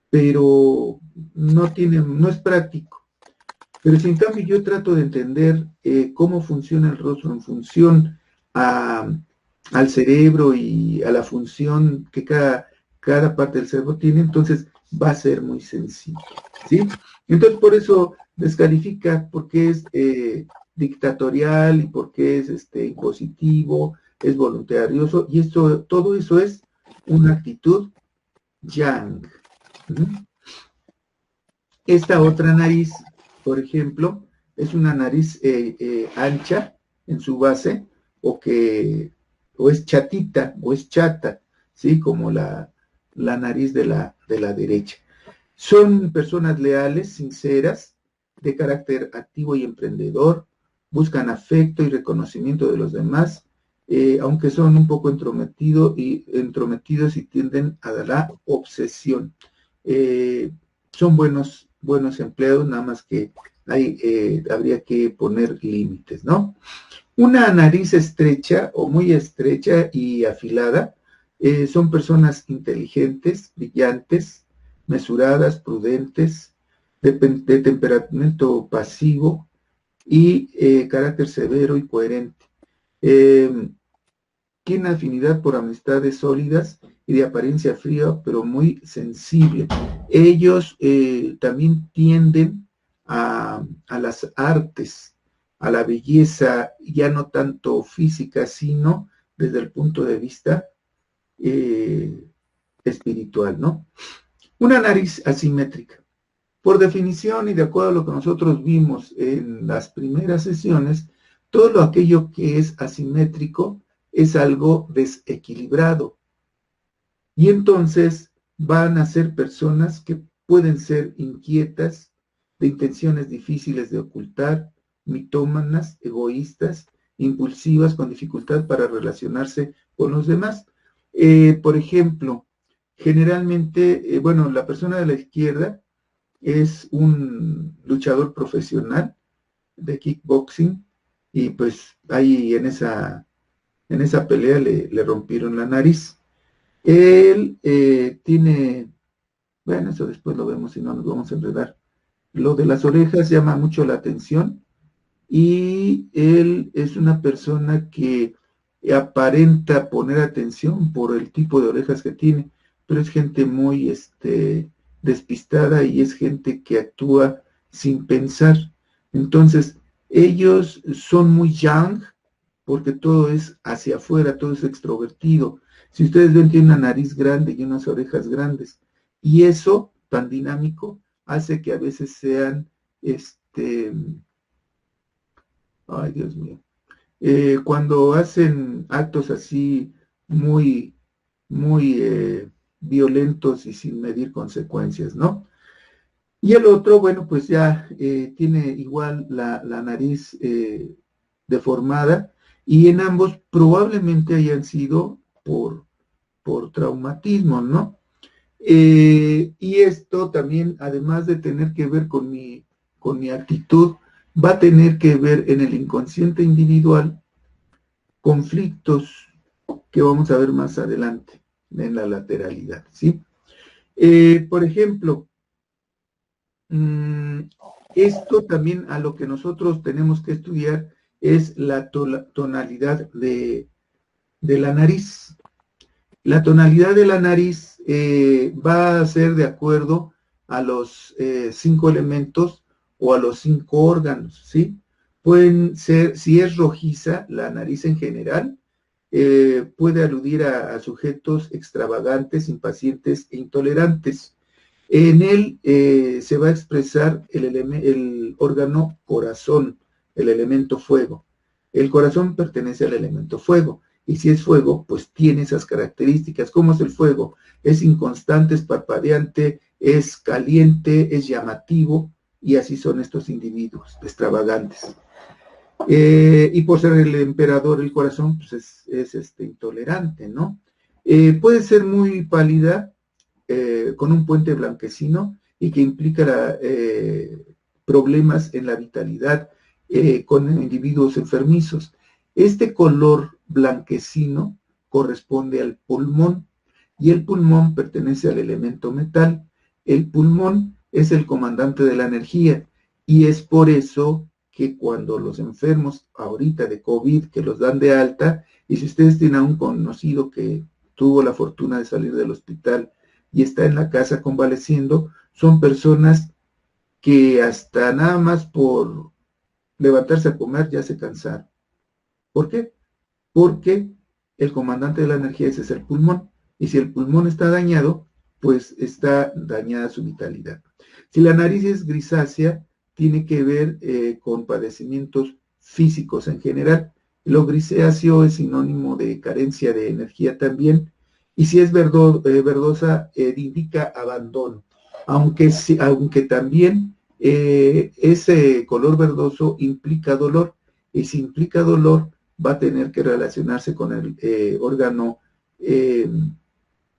pero no es práctico. Pero si en cambio yo trato de entender cómo funciona el rostro en función al cerebro y a la función que cada parte del cerebro tiene, entonces va a ser muy sencillo, ¿sí? Entonces por eso descalifica, porque es dictatorial y porque es impositivo, es voluntarioso, y todo eso es una actitud yang. Esta otra nariz, por ejemplo, es una nariz ancha en su base, o es chatita, o es chata, ¿sí? Como la nariz de la derecha. Son personas leales, sinceras, de carácter activo y emprendedor, buscan afecto y reconocimiento de los demás, aunque son un poco entrometidos y tienden a la obsesión. Son buenos empleados, nada más que habría que poner límites, ¿no? Una nariz estrecha o muy estrecha y afilada son personas inteligentes, brillantes, mesuradas, prudentes, de temperamento pasivo y carácter severo y coherente. Tiene afinidad por amistades sólidas y de apariencia fría, pero muy sensible. Ellos también tienden a las artes, a la belleza, ya no tanto física, sino desde el punto de vista espiritual, ¿no? Una nariz asimétrica. Por definición y de acuerdo a lo que nosotros vimos en las primeras sesiones, todo aquello que es asimétrico es algo desequilibrado. Y entonces van a ser personas que pueden ser inquietas, de intenciones difíciles de ocultar, mitómanas, egoístas, impulsivas, con dificultad para relacionarse con los demás. Por ejemplo, generalmente, la persona de la izquierda es un luchador profesional de kickboxing, y pues ahí en esa pelea le rompieron la nariz. Él tiene, bueno, eso después lo vemos y no nos vamos a enredar. Lo de las orejas llama mucho la atención, y él es una persona que aparenta poner atención por el tipo de orejas que tiene, pero es gente muy despistada, y es gente que actúa sin pensar. Entonces, ellos son muy yang, porque todo es hacia afuera, todo es extrovertido. Si ustedes ven, tiene una nariz grande y unas orejas grandes, y eso tan dinámico hace que a veces sean ay, Dios mío, cuando hacen actos así muy violentos y sin medir consecuencias, ¿no? Y el otro, bueno, pues ya tiene igual la nariz deformada, y en ambos probablemente hayan sido por traumatismo, ¿no? Y esto también, además de tener que ver con mi actitud, va a tener que ver en el inconsciente individual conflictos que vamos a ver más adelante en la lateralidad, ¿sí? Por ejemplo, esto también a lo que nosotros tenemos que estudiar es la tonalidad de la nariz. La tonalidad de la nariz va a ser de acuerdo a los 5 elementos o a los 5 órganos, ¿sí? Pueden ser, si es rojiza, la nariz en general, puede aludir a sujetos extravagantes, impacientes e intolerantes. En él se va a expresar el órgano corazón, el elemento fuego. El corazón pertenece al elemento fuego, y si es fuego, pues tiene esas características. ¿Cómo es el fuego? Es inconstante, es parpadeante, es caliente, es llamativo, y así son estos individuos extravagantes. Y por ser el emperador el corazón, pues es intolerante, ¿no? Puede ser muy pálida, con un puente blanquecino, y que implica problemas en la vitalidad con individuos enfermizos. Este color blanquecino corresponde al pulmón, y el pulmón pertenece al elemento metal. El pulmón es el comandante de la energía y es por eso que cuando los enfermos ahorita de COVID que los dan de alta, y si ustedes tienen a un conocido que tuvo la fortuna de salir del hospital y está en la casa convaleciendo, son personas que hasta nada más por levantarse a comer ya se cansaron. ¿Por qué? Porque el comandante de la energía ese es el pulmón, y si el pulmón está dañado, pues está dañada su vitalidad. Si la nariz es grisácea, tiene que ver con padecimientos físicos en general. Lo grisáceo es sinónimo de carencia de energía también, y si es verdosa, indica abandono, aunque también ese color verdoso implica dolor, y si implica dolor, va a tener que relacionarse con el órgano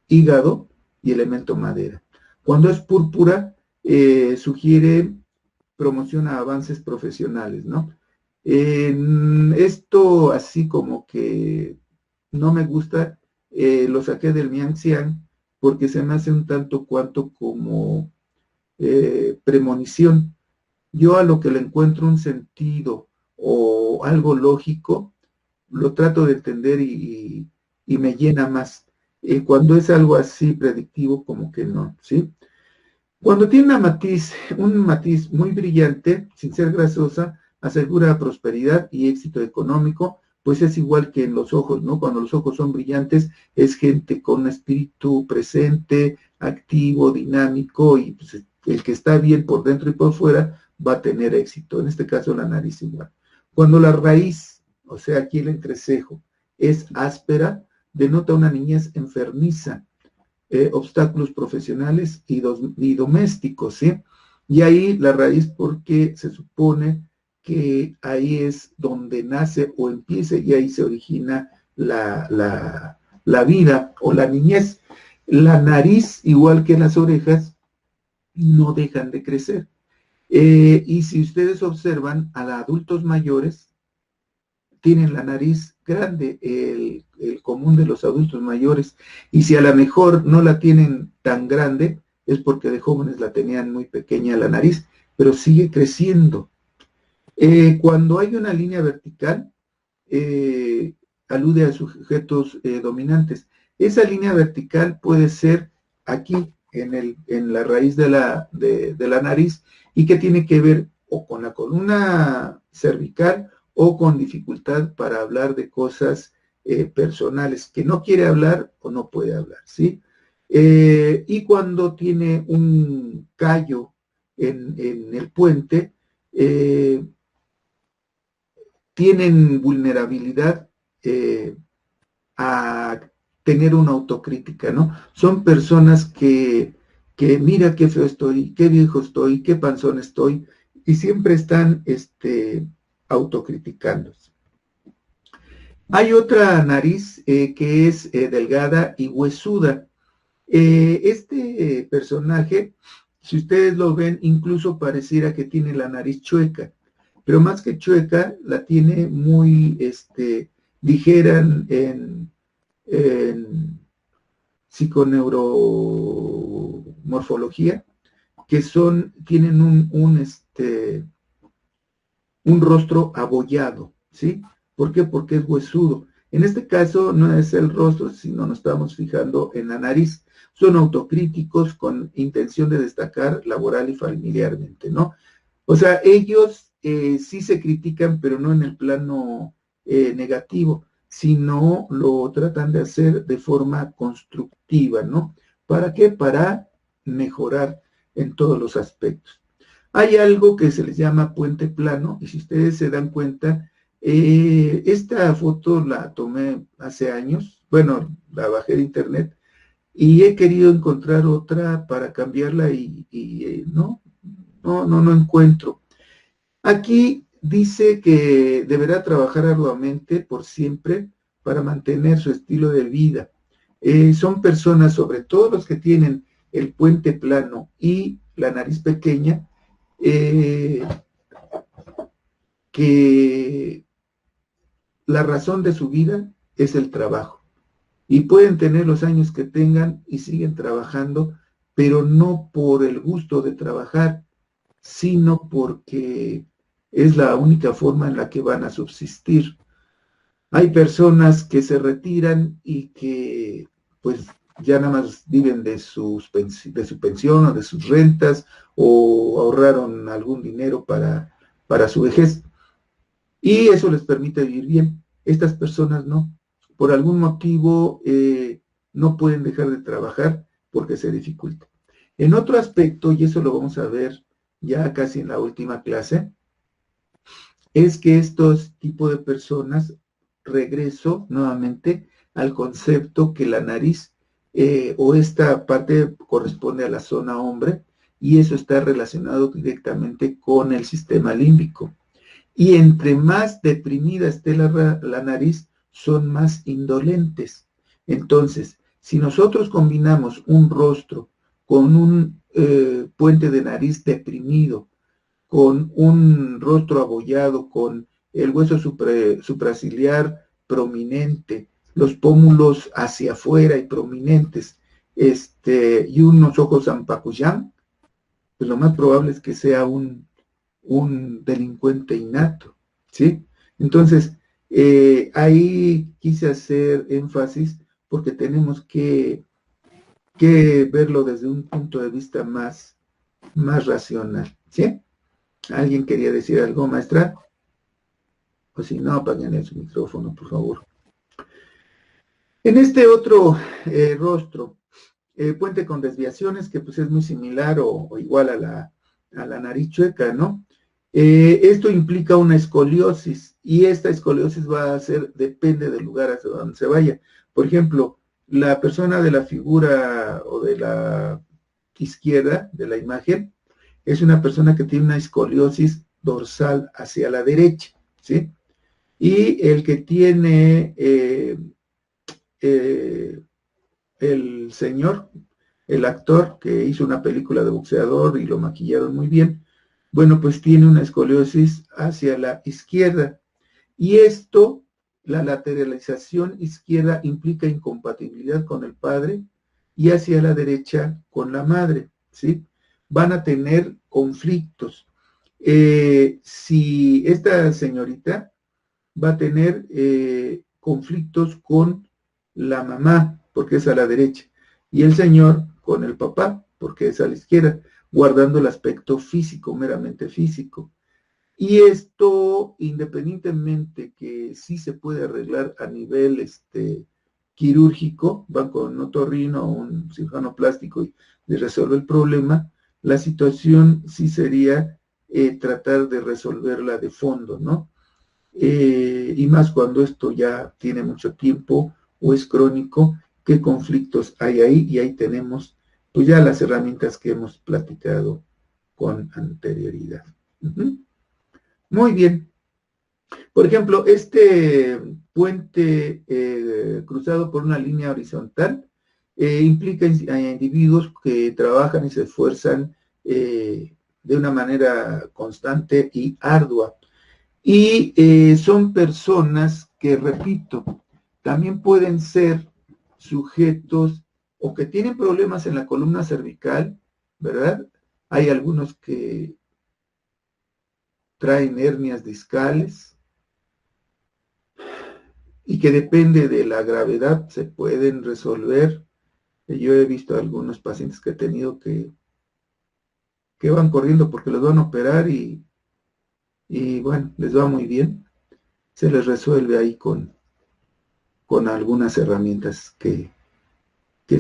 hígado y elemento madera. Cuando es púrpura, sugiere promociona avances profesionales, ¿no? Esto así como que no me gusta, lo saqué del Mianxian porque se me hace un tanto cuanto como premonición. Yo a lo que le encuentro un sentido o algo lógico, lo trato de entender y me llena más. Cuando es algo así predictivo, como que no, ¿sí? Cuando tiene un matiz muy brillante, sin ser grasosa, asegura prosperidad y éxito económico, pues es igual que en los ojos, ¿no? Cuando los ojos son brillantes, es gente con un espíritu presente, activo, dinámico, y pues, el que está bien por dentro y por fuera va a tener éxito. En este caso, la nariz igual. Cuando la raíz, o sea, aquí el entrecejo, es áspera, denota una niñez enfermiza, obstáculos profesionales y domésticos, ¿sí? Y ahí la raíz, porque se supone que ahí es donde nace o empieza y ahí se origina la vida o la niñez. La nariz, igual que las orejas, no dejan de crecer. Y si ustedes observan a los adultos mayores, tienen la nariz grande, el común de los adultos mayores, y si a lo mejor no la tienen tan grande, es porque de jóvenes la tenían muy pequeña la nariz, pero sigue creciendo. Cuando hay una línea vertical, alude a sujetos dominantes. Esa línea vertical puede ser aquí, en la raíz de la nariz, y que tiene que ver o con la columna cervical o con dificultad para hablar de cosas personales, que no quiere hablar o no puede hablar, ¿sí? Y cuando tiene un callo en el puente, tienen vulnerabilidad a tener una autocrítica, ¿no? Son personas que mira qué feo estoy, qué viejo estoy, qué panzón estoy, y siempre están autocriticándose. Hay otra nariz que es delgada y huesuda. Este personaje, si ustedes lo ven, incluso pareciera que tiene la nariz chueca, pero más que chueca, la tiene muy ligera en psiconeuromorfología, que tienen un rostro abollado, ¿sí? ¿Por qué? Porque es huesudo. En este caso no es el rostro, sino nos estamos fijando en la nariz. Son autocríticos con intención de destacar laboral y familiarmente, ¿no? O sea, ellos sí se critican, pero no en el plano negativo, sino lo tratan de hacer de forma constructiva, ¿no? ¿Para qué? Para mejorar en todos los aspectos. Hay algo que se les llama puente plano, y si ustedes se dan cuenta, esta foto la tomé hace años, bueno, la bajé de internet, y he querido encontrar otra para cambiarla y no encuentro. Aquí dice que deberá trabajar arduamente por siempre para mantener su estilo de vida. Son personas, sobre todo los que tienen el puente plano y la nariz pequeña, que la razón de su vida es el trabajo. y pueden tener los años que tengan y siguen trabajando, pero no por el gusto de trabajar, sino porque es la única forma en la que van a subsistir. Hay personas que se retiran y que pues ya nada más viven de su pensión o de sus rentas o ahorraron algún dinero para su vejez y eso les permite vivir bien. Estas personas no. Por algún motivo no pueden dejar de trabajar porque se dificulta. En otro aspecto, y eso lo vamos a ver ya casi en la última clase, es que estos tipos de personas, regreso nuevamente al concepto que la nariz o esta parte corresponde a la zona hombre y eso está relacionado directamente con el sistema límbico. Y entre más deprimida esté la nariz, son más indolentes. Entonces, si nosotros combinamos un rostro con un puente de nariz deprimido, con un rostro abollado, con el hueso supraciliar prominente, los pómulos hacia afuera y prominentes, y unos ojos zampacuyán, pues lo más probable es que sea un delincuente innato, ¿sí? Entonces, ahí quise hacer énfasis porque tenemos que verlo desde un punto de vista más racional, ¿sí? ¿Alguien quería decir algo, maestra? O si no, apaguen su micrófono, por favor. En este otro rostro, puente con desviaciones, que pues es muy similar o igual a la nariz chueca, ¿no? Esto implica una escoliosis y esta escoliosis va a ser, depende del lugar hacia donde se vaya. Por ejemplo, la persona de la figura o de la izquierda de la imagen es una persona que tiene una escoliosis dorsal hacia la derecha, ¿sí? Y el que tiene el señor, el actor que hizo una película de boxeador y lo maquillaron muy bien, bueno, pues tiene una escoliosis hacia la izquierda. Y esto, la lateralización izquierda implica incompatibilidad con el padre y hacia la derecha con la madre, ¿sí? Van a tener conflictos. Si esta señorita va a tener conflictos con la mamá, porque es a la derecha, y el señor con el papá, porque es a la izquierda, guardando el aspecto físico, meramente físico. Y esto, independientemente que sí se puede arreglar a nivel quirúrgico, van con un otorrino o un cirujano plástico y les resuelve el problema, la situación sí sería tratar de resolverla de fondo, ¿no? Y más cuando esto ya tiene mucho tiempo o es crónico, qué conflictos hay ahí, y ahí tenemos pues ya las herramientas que hemos platicado con anterioridad. Muy bien. Por ejemplo, este puente cruzado por una línea horizontal implica a individuos que trabajan y se esfuerzan de una manera constante y ardua. Y son personas que, repito, también pueden ser sujetos o que tienen problemas en la columna cervical, ¿verdad? Hay algunos que traen hernias discales y que depende de la gravedad se pueden resolver. Yo he visto a algunos pacientes que he tenido que van corriendo porque los van a operar y bueno, les va muy bien. Se les resuelve ahí con algunas herramientas que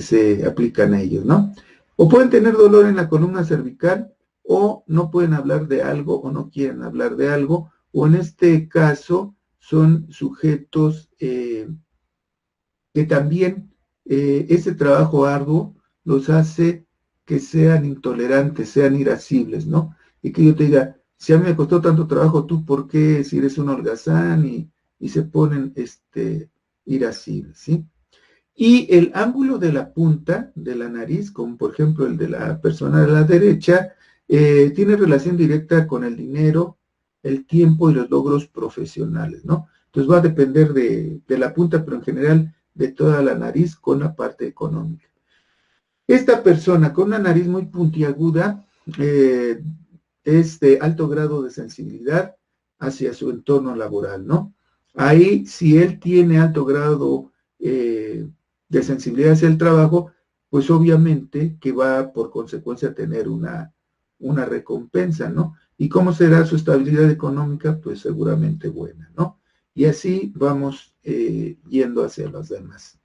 se aplican a ellos, ¿no? O pueden tener dolor en la columna cervical, o no pueden hablar de algo, o no quieren hablar de algo, o en este caso son sujetos que también ese trabajo arduo los hace que sean intolerantes, sean irascibles, ¿no? Y que yo te diga, si a mí me costó tanto trabajo, ¿tú por qué si eres un holgazán? Y se ponen irascibles, ¿sí? Y el ángulo de la punta de la nariz, como por ejemplo el de la persona de la derecha, tiene relación directa con el dinero, el tiempo y los logros profesionales, ¿no? Entonces va a depender de la punta, pero en general de toda la nariz con la parte económica. Esta persona con una nariz muy puntiaguda es de alto grado de sensibilidad hacia su entorno laboral, ¿no? Ahí, si él tiene alto grado de sensibilidad hacia el trabajo, pues obviamente que va por consecuencia a tener una recompensa, ¿no? ¿Y cómo será su estabilidad económica? Pues seguramente buena, ¿no? Y así vamos yendo hacia los demás.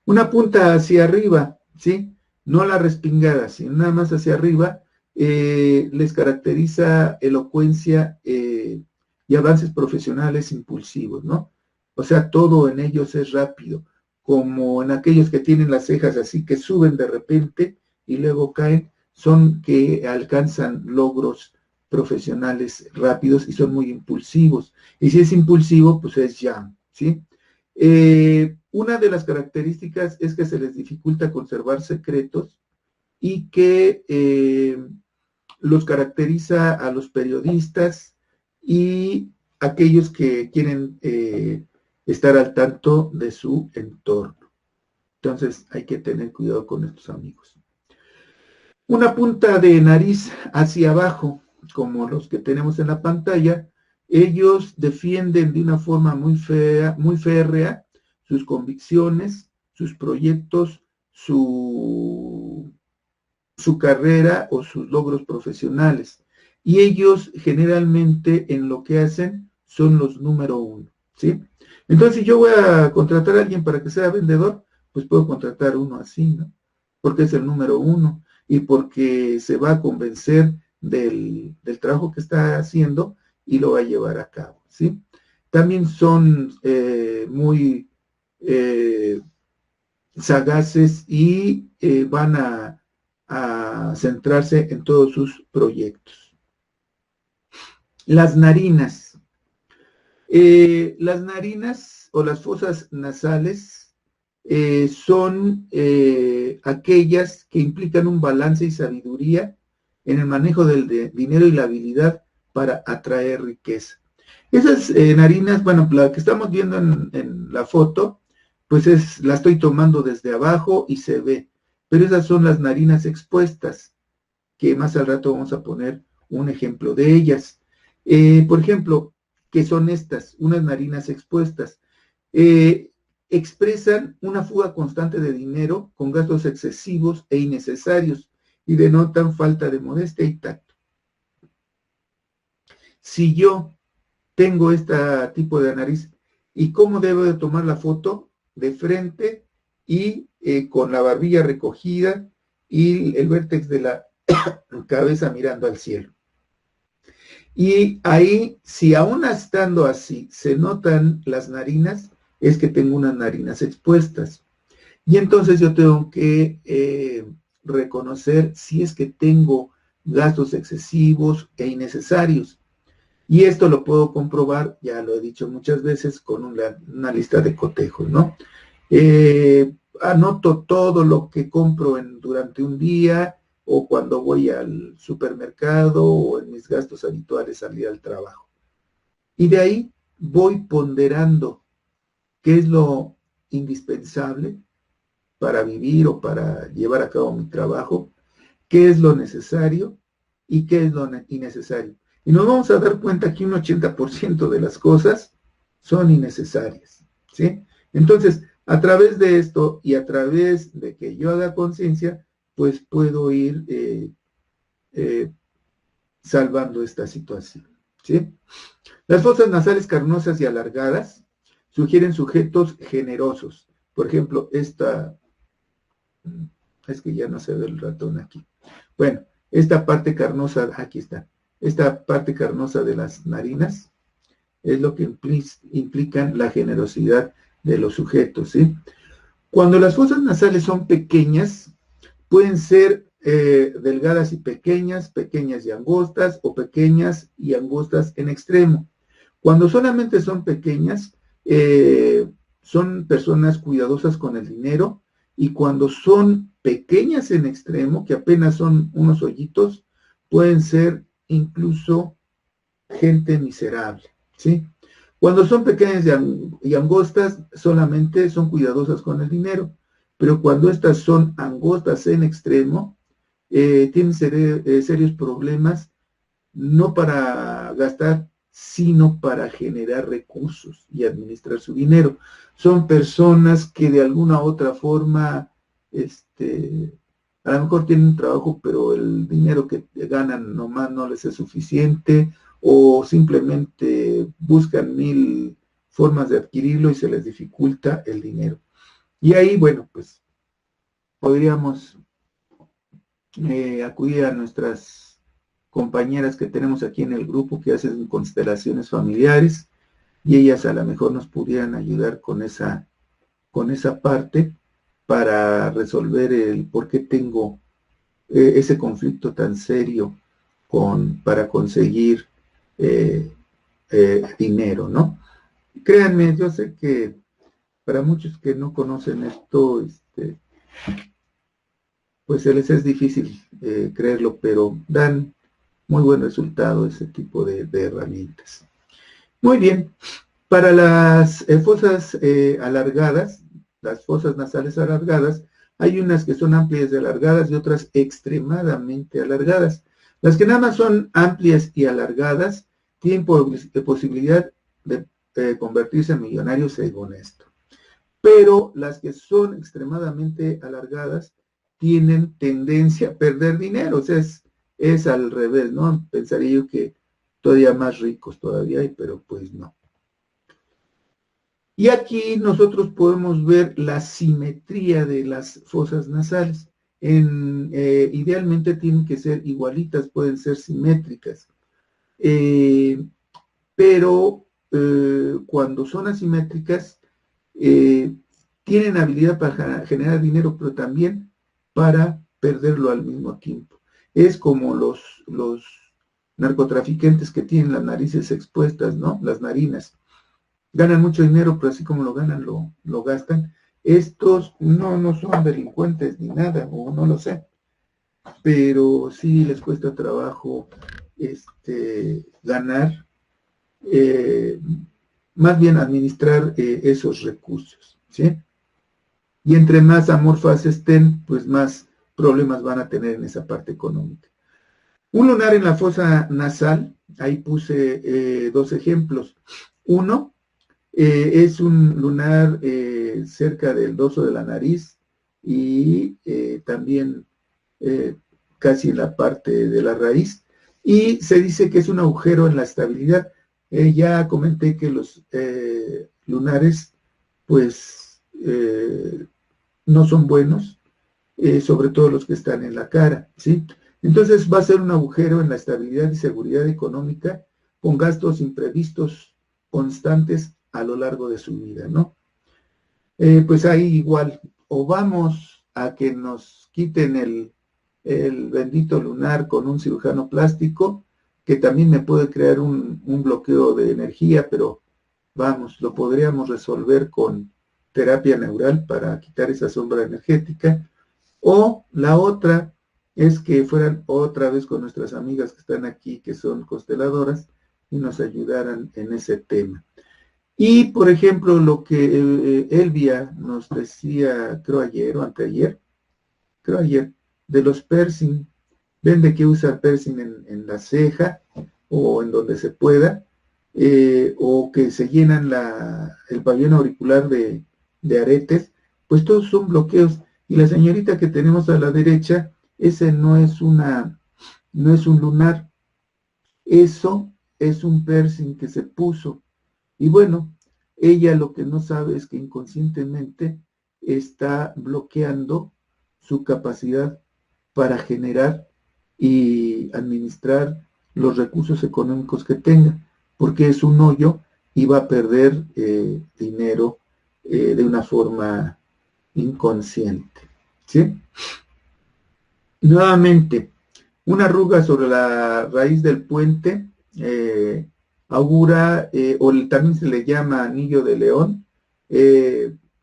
Una punta hacia arriba, ¿sí? No la respingada, sino nada más hacia arriba, les caracteriza elocuencia y avances profesionales impulsivos, ¿no? O sea, todo en ellos es rápido, como en aquellos que tienen las cejas así que suben de repente y luego caen, son que alcanzan logros profesionales rápidos y son muy impulsivos. Y si es impulsivo, pues es ya, ¿sí? Una de las características es que se les dificulta conservar secretos y que los caracteriza a los periodistas y aquellos que quieren estar al tanto de su entorno. Entonces hay que tener cuidado con estos amigos. Una punta de nariz hacia abajo, como los que tenemos en la pantalla, ellos defienden de una forma muy férrea sus convicciones, sus proyectos, su carrera o sus logros profesionales. Y ellos generalmente en lo que hacen son los número uno, ¿sí? Entonces, si yo voy a contratar a alguien para que sea vendedor, pues puedo contratar uno así, ¿no? Porque es el número uno y porque se va a convencer del trabajo que está haciendo y lo va a llevar a cabo, ¿sí? También son muy sagaces y van a centrarse en todos sus proyectos. Las narinas. Las narinas o las fosas nasales son aquellas que implican un balance y sabiduría en el manejo del dinero y la habilidad para atraer riqueza. Esas narinas, bueno, la que estamos viendo en la foto, pues la estoy tomando desde abajo y se ve, pero esas son las narinas expuestas, que más al rato vamos a poner un ejemplo de ellas. Por ejemplo, ¿qué son estas? Unas narinas expuestas. Expresan una fuga constante de dinero con gastos excesivos e innecesarios y denotan falta de modestia y tacto. Si yo tengo este tipo de nariz, ¿y cómo debo de tomar la foto? De frente y con la barbilla recogida y el vértex de la cabeza mirando al cielo. Y ahí, si aún estando así se notan las narinas, es que tengo unas narinas expuestas. Y entonces yo tengo que reconocer si es que tengo gastos excesivos e innecesarios. Y esto lo puedo comprobar, ya lo he dicho muchas veces, con una lista de cotejos, ¿no? Anoto todo lo que compro durante un día o cuando voy al supermercado o en mis gastos habituales al ir al trabajo. Y de ahí voy ponderando qué es lo indispensable para vivir o para llevar a cabo mi trabajo, qué es lo necesario y qué es lo innecesario. Y nos vamos a dar cuenta que un 80% de las cosas son innecesarias, ¿sí? Entonces, a través de esto y a través de que yo haga conciencia, pues puedo ir salvando esta situación, ¿sí? Las fosas nasales carnosas y alargadas sugieren sujetos generosos. Por ejemplo, esta, es que ya no se ve el ratón aquí. Bueno, esta parte carnosa, aquí está. Esta parte carnosa de las narinas es lo que implican la generosidad de los sujetos, ¿sí? Cuando las fosas nasales son pequeñas, pueden ser delgadas y pequeñas y angostas, o pequeñas y angostas en extremo. Cuando solamente son pequeñas, son personas cuidadosas con el dinero, y cuando son pequeñas en extremo, que apenas son unos hoyitos, pueden ser incluso gente miserable, ¿sí? Cuando son pequeñas y angostas, solamente son cuidadosas con el dinero, pero cuando estas son angostas en extremo, tienen serios problemas, no para gastar, sino para generar recursos y administrar su dinero. Son personas que de alguna u otra forma, a lo mejor tienen un trabajo, pero el dinero que ganan nomás no les es suficiente, o simplemente buscan 1000 formas de adquirirlo y se les dificulta el dinero. Y ahí, bueno, pues podríamos acudir a nuestras compañeras que tenemos aquí en el grupo que hacen constelaciones familiares, y ellas a lo mejor nos pudieran ayudar con esa parte para resolver el por qué tengo ese conflicto tan serio para conseguir dinero, ¿no? Créanme, yo sé que para muchos que no conocen esto, pues se les es difícil creerlo, pero dan muy buen resultado ese tipo de herramientas. Muy bien, para las fosas alargadas, las fosas nasales alargadas, hay unas que son amplias y alargadas y otras extremadamente alargadas. Las que nada más son amplias y alargadas tienen posibilidad de convertirse en millonarios según esto. Pero las que son extremadamente alargadas tienen tendencia a perder dinero, o sea, es al revés, ¿no? Pensaría yo que todavía más ricos todavía hay, pero pues no. Y aquí nosotros podemos ver la simetría de las fosas nasales. Idealmente tienen que ser igualitas, pueden ser simétricas. Pero cuando son asimétricas, tienen habilidad para generar dinero, pero también para perderlo al mismo tiempo. Es como los narcotraficantes que tienen las narices expuestas, ¿no? Las narinas. Ganan mucho dinero, pero así como lo ganan, lo gastan. Estos no son delincuentes ni nada, o no lo sé, pero sí les cuesta trabajo ganar, más bien administrar esos recursos, ¿sí? Y entre más amorfas estén, pues más problemas van a tener en esa parte económica. Un lunar en la fosa nasal, ahí puse 2 ejemplos. Uno, es un lunar cerca del dorso de la nariz y también casi en la parte de la raíz, y se dice que es un agujero en la estabilidad. Ya comenté que los lunares pues no son buenos, sobre todo los que están en la cara, ¿sí? Entonces va a ser un agujero en la estabilidad y seguridad económica con gastos imprevistos constantes a lo largo de su vida, ¿no? Pues ahí igual, o vamos a que nos quiten el bendito lunar con un cirujano plástico, que también me puede crear un bloqueo de energía, pero vamos, lo podríamos resolver con terapia neural para quitar esa sombra energética. O la otra es que fueran otra vez con nuestras amigas que están aquí, que son consteladoras, y nos ayudaran en ese tema. Y, por ejemplo, lo que Elvia nos decía, creo ayer o anteayer, de los piercing. Ven de que usa piercing en la ceja o en donde se pueda, o que se llenan el pabellón auricular de aretes, pues todos son bloqueos. Y la señorita que tenemos a la derecha, ese no es un lunar, eso es un piercing que se puso. Y bueno, ella lo que no sabe es que inconscientemente está bloqueando su capacidad para generar y administrar los recursos económicos que tenga, porque es un hoyo y va a perder dinero de una forma inconsciente, ¿sí? Nuevamente, una arruga sobre la raíz del puente augura, o también se le llama anillo de león,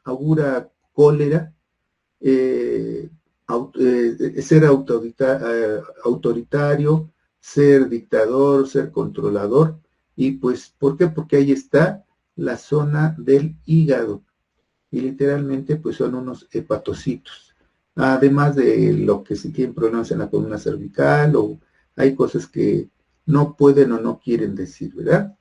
augura cólera, ser autoritario, ser dictador, ser controlador, Y pues, ¿por qué? Porque ahí está la zona del hígado. Y literalmente pues son unos hepatocitos. Además de lo que si tienen problemas en la columna cervical o hay cosas que no pueden o no quieren decir, ¿verdad?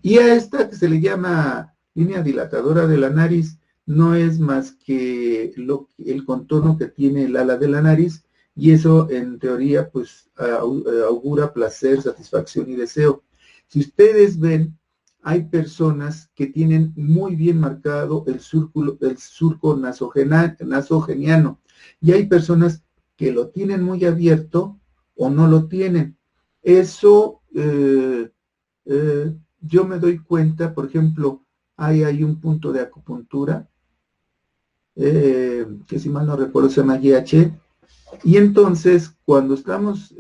Y a esta que se le llama línea dilatadora de la nariz no es más que el contorno que tiene el ala de la nariz, y eso en teoría pues augura placer, satisfacción y deseo. Si ustedes ven, hay personas que tienen muy bien marcado el surco nasogeniano, y hay personas que lo tienen muy abierto o no lo tienen. Eso yo me doy cuenta, por ejemplo, hay un punto de acupuntura, que si mal no recuerdo se llama GH, y entonces cuando estamos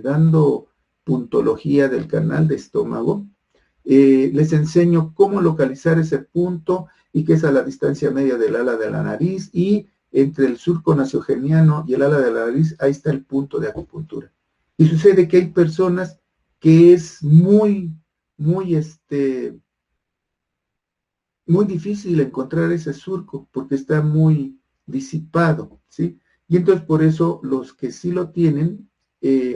dando puntología del canal de estómago, les enseño cómo localizar ese punto y que es a la distancia media del ala de la nariz, y entre el surco nasogeniano y el ala de la nariz, ahí está el punto de acupuntura. Y sucede que hay personas que es muy difícil encontrar ese surco porque está muy disipado, ¿sí? Y entonces por eso los que sí lo tienen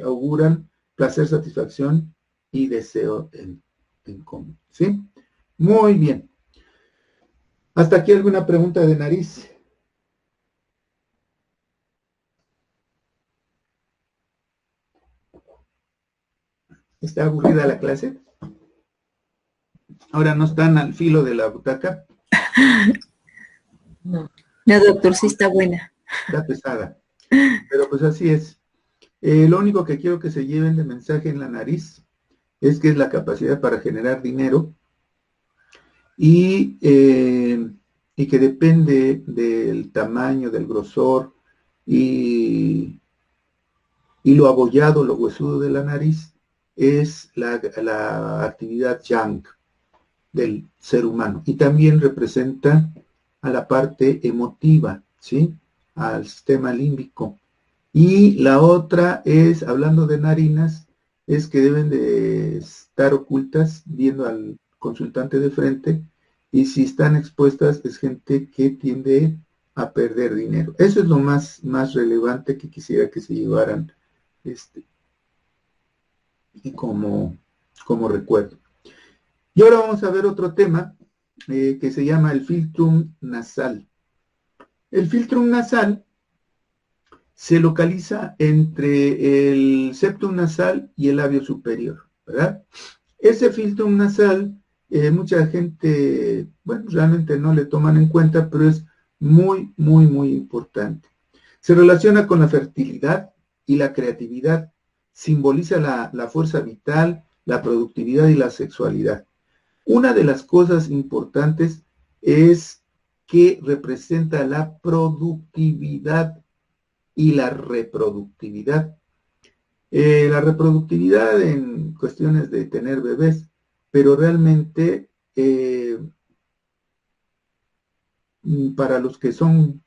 auguran placer, satisfacción y deseo en común, ¿sí? Muy bien. ¿Hasta aquí alguna pregunta de nariz? ¿Está aburrida la clase? Ahora no están al filo de la butaca. No, doctor, sí está buena. Está pesada. Pero pues así es. Lo único que quiero que se lleven de mensaje en la nariz es que es la capacidad para generar dinero y que depende del tamaño, del grosor y lo abollado, lo huesudo de la nariz, es la actividad yang del ser humano. Y también representa a la parte emotiva, ¿sí? Al sistema límbico. Y la otra es, hablando de narinas, es que deben de estar ocultas viendo al consultante de frente, y si están expuestas es gente que tiende a perder dinero. Eso es lo más relevante que quisiera que se llevaran como recuerdo. Y ahora vamos a ver otro tema que se llama el filtrum nasal. El filtrum nasal se localiza entre el septum nasal y el labio superior, ¿verdad? Ese filtrum nasal, mucha gente, bueno, realmente no le toman en cuenta, pero es muy importante. Se relaciona con la fertilidad y la creatividad, simboliza la fuerza vital, la productividad y la sexualidad. Una de las cosas importantes es que representa la productividad y la reproductividad. La reproductividad en cuestiones de tener bebés, pero realmente para los que son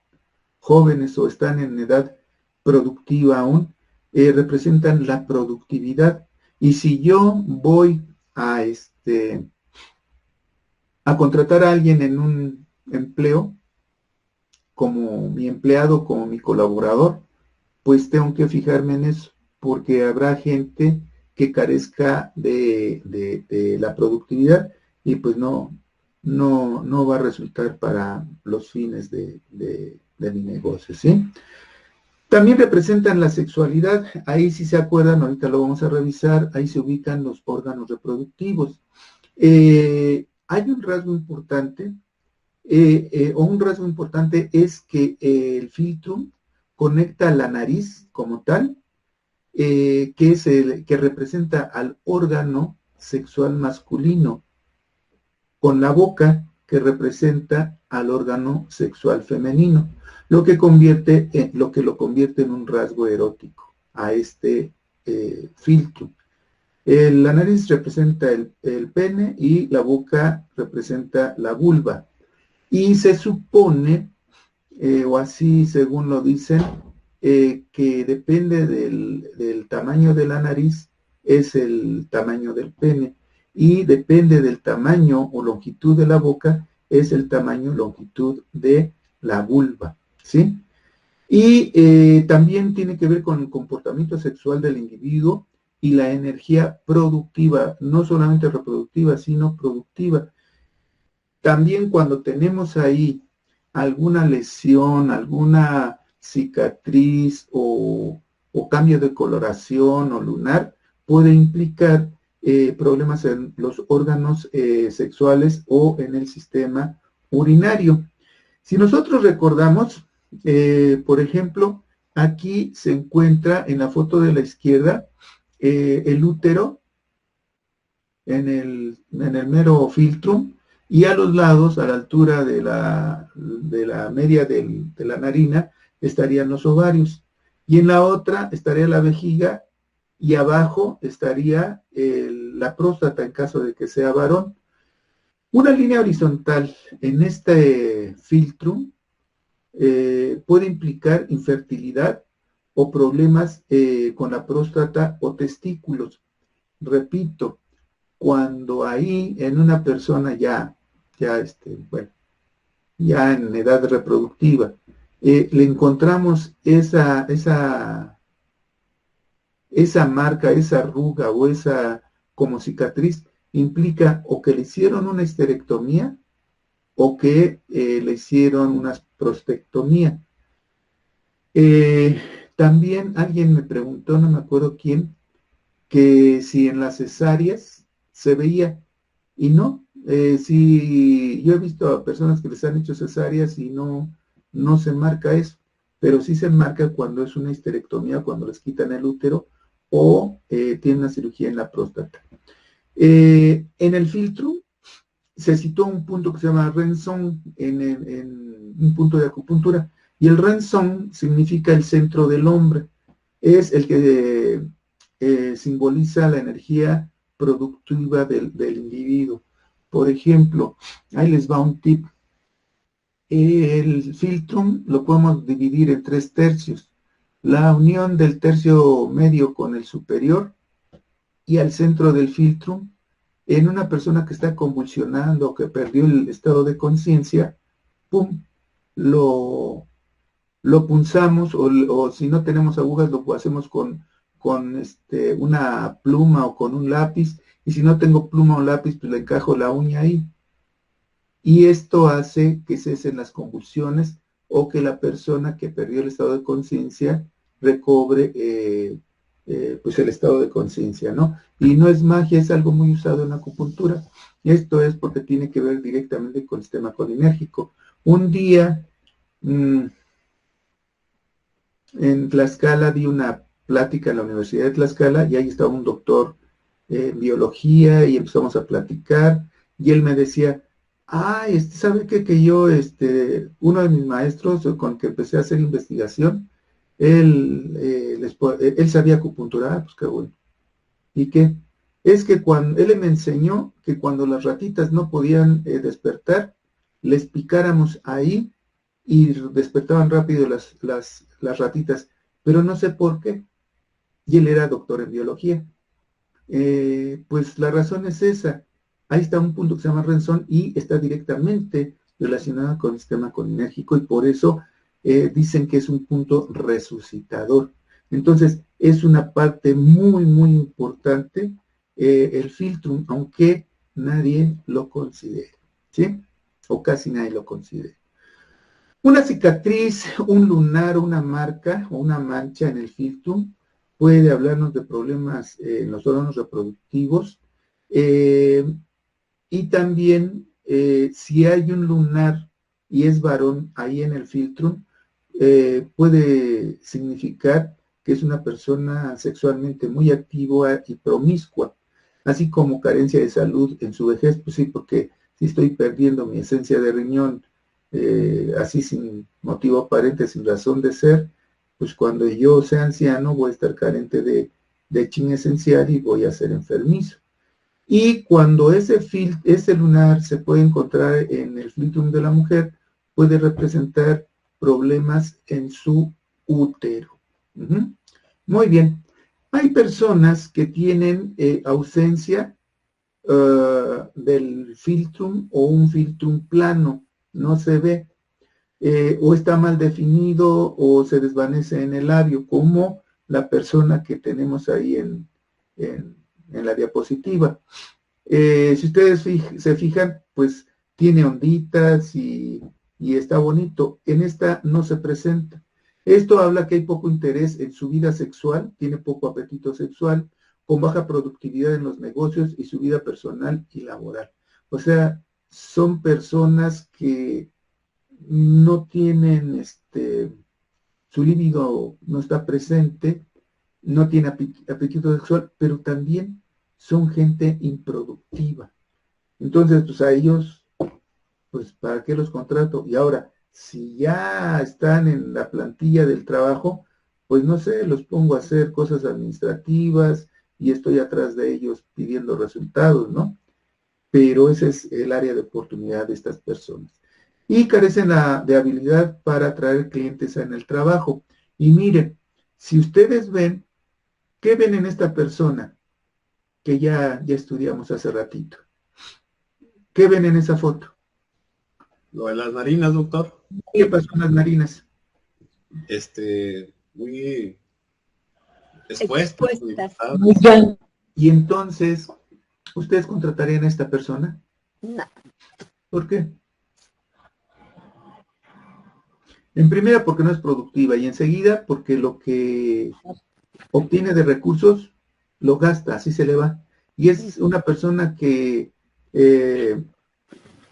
jóvenes o están en edad productiva aún, representan la productividad. Y si yo voy a contratar a alguien en un empleo, como mi empleado, como mi colaborador, pues tengo que fijarme en eso, porque habrá gente que carezca de la productividad y pues no va a resultar para los fines de mi negocio, ¿sí? También representan la sexualidad. Ahí, si se acuerdan, ahorita lo vamos a revisar, ahí se ubican los órganos reproductivos. Hay un rasgo importante, un rasgo importante es que el filtrum conecta la nariz como tal, que es que representa al órgano sexual masculino, con la boca, que representa al órgano sexual femenino, lo que lo convierte en un rasgo erótico a este filtrum. La nariz representa el pene y la boca representa la vulva. Y se supone, o así según lo dicen, que depende del tamaño de la nariz, es el tamaño del pene, y depende del tamaño o longitud de la boca, es el tamaño y longitud de la vulva, ¿sí? Y también tiene que ver con el comportamiento sexual del individuo y la energía productiva, no solamente reproductiva, sino productiva. También cuando tenemos ahí alguna lesión, alguna cicatriz o cambio de coloración o lunar, puede implicar problemas en los órganos sexuales o en el sistema urinario. Si nosotros recordamos, por ejemplo, aquí se encuentra en la foto de la izquierda el útero en el mero filtrum, y a los lados, a la altura de la media de la narina, estarían los ovarios. Y en la otra estaría la vejiga, y abajo estaría la próstata en caso de que sea varón. Una línea horizontal en este filtrum puede implicar infertilidad o problemas con la próstata o testículos. Repito, cuando ahí en una persona ya en edad reproductiva, le encontramos esa marca, esa arruga o esa como cicatriz, implica o que le hicieron una histerectomía o que le hicieron una prostectomía. También alguien me preguntó, no me acuerdo quién, que si en las cesáreas se veía, y no, si yo he visto a personas que les han hecho cesáreas y no se marca eso, pero sí se marca cuando es una histerectomía, cuando les quitan el útero o tienen una cirugía en la próstata. En el filtro se citó un punto que se llama Renzón, en un punto de acupuntura, y el Renzón significa el centro del hombre, es el que simboliza la energía productiva del individuo. Por ejemplo, ahí les va un tip. El filtrum lo podemos dividir en 3 tercios. La unión del tercio medio con el superior y al centro del filtrum, en una persona que está convulsionando o que perdió el estado de conciencia, ¡pum!, lo punzamos, o si no tenemos agujas lo hacemos con una pluma o con un lápiz, y si no tengo pluma o lápiz, pues le encajo la uña ahí. Y esto hace que cesen las convulsiones o que la persona que perdió el estado de conciencia recobre pues el estado de conciencia, ¿no? Y no es magia, es algo muy usado en la acupuntura. Esto es porque tiene que ver directamente con el sistema colinérgico. Un día en Tlaxcala di una plática en la Universidad de Tlaxcala y ahí estaba un doctor en biología y empezamos a platicar y él me decía, ¿sabe qué? Que yo, uno de mis maestros con que empecé a hacer investigación, él sabía acupuntura, pues qué bueno. ¿Y qué? Es que cuando él me enseñó que cuando las ratitas no podían despertar, les picáramos ahí y despertaban rápido las ratitas, pero no sé por qué. Y él era doctor en biología. Pues la razón es esa. Ahí está un punto que se llama Renzón y está directamente relacionado con el sistema colinérgico y por eso dicen que es un punto resucitador. Entonces, es una parte muy, muy importante el filtrum, aunque nadie lo considere, ¿sí? O casi nadie lo considera. Una cicatriz, un lunar, una marca o una mancha en el filtrum puede hablarnos de problemas en los órganos reproductivos y también si hay un lunar y es varón ahí en el filtrum, puede significar que es una persona sexualmente muy activa y promiscua, así como carencia de salud en su vejez, pues sí, porque si estoy perdiendo mi esencia de riñón así sin motivo aparente, sin razón de ser, pues cuando yo sea anciano voy a estar carente de chin esencial y voy a ser enfermizo. Y cuando ese lunar se puede encontrar en el filtrum de la mujer, puede representar problemas en su útero. Muy bien. Hay personas que tienen ausencia del filtrum o un filtrum plano, no se ve, o está mal definido o se desvanece en el labio, como la persona que tenemos ahí en la diapositiva. Si ustedes se fijan, pues tiene onditas y está bonito. En esta no se presenta. Esto habla que hay poco interés en su vida sexual, tiene poco apetito sexual, con baja productividad en los negocios y su vida personal y laboral. O sea, son personas que no tienen, su libido no está presente, no tiene apetito sexual, pero también son gente improductiva. Entonces, pues a ellos, pues ¿para qué los contrato? Y ahora, si ya están en la plantilla del trabajo, pues no sé, los pongo a hacer cosas administrativas y estoy atrás de ellos pidiendo resultados, ¿no? Pero ese es el área de oportunidad de estas personas. Y carecen de habilidad para atraer clientes en el trabajo. Y miren, si ustedes ven, ¿qué ven en esta persona que ya estudiamos hace ratito? ¿Qué ven en esa foto? Lo de las narinas, doctor. ¿Qué pasó en las narinas? Muy expuestas. Y entonces, ¿ustedes contratarían a esta persona? No. ¿Por qué? En primera, porque no es productiva, y enseguida, porque lo que obtiene de recursos lo gasta, así se le va. Y es una persona que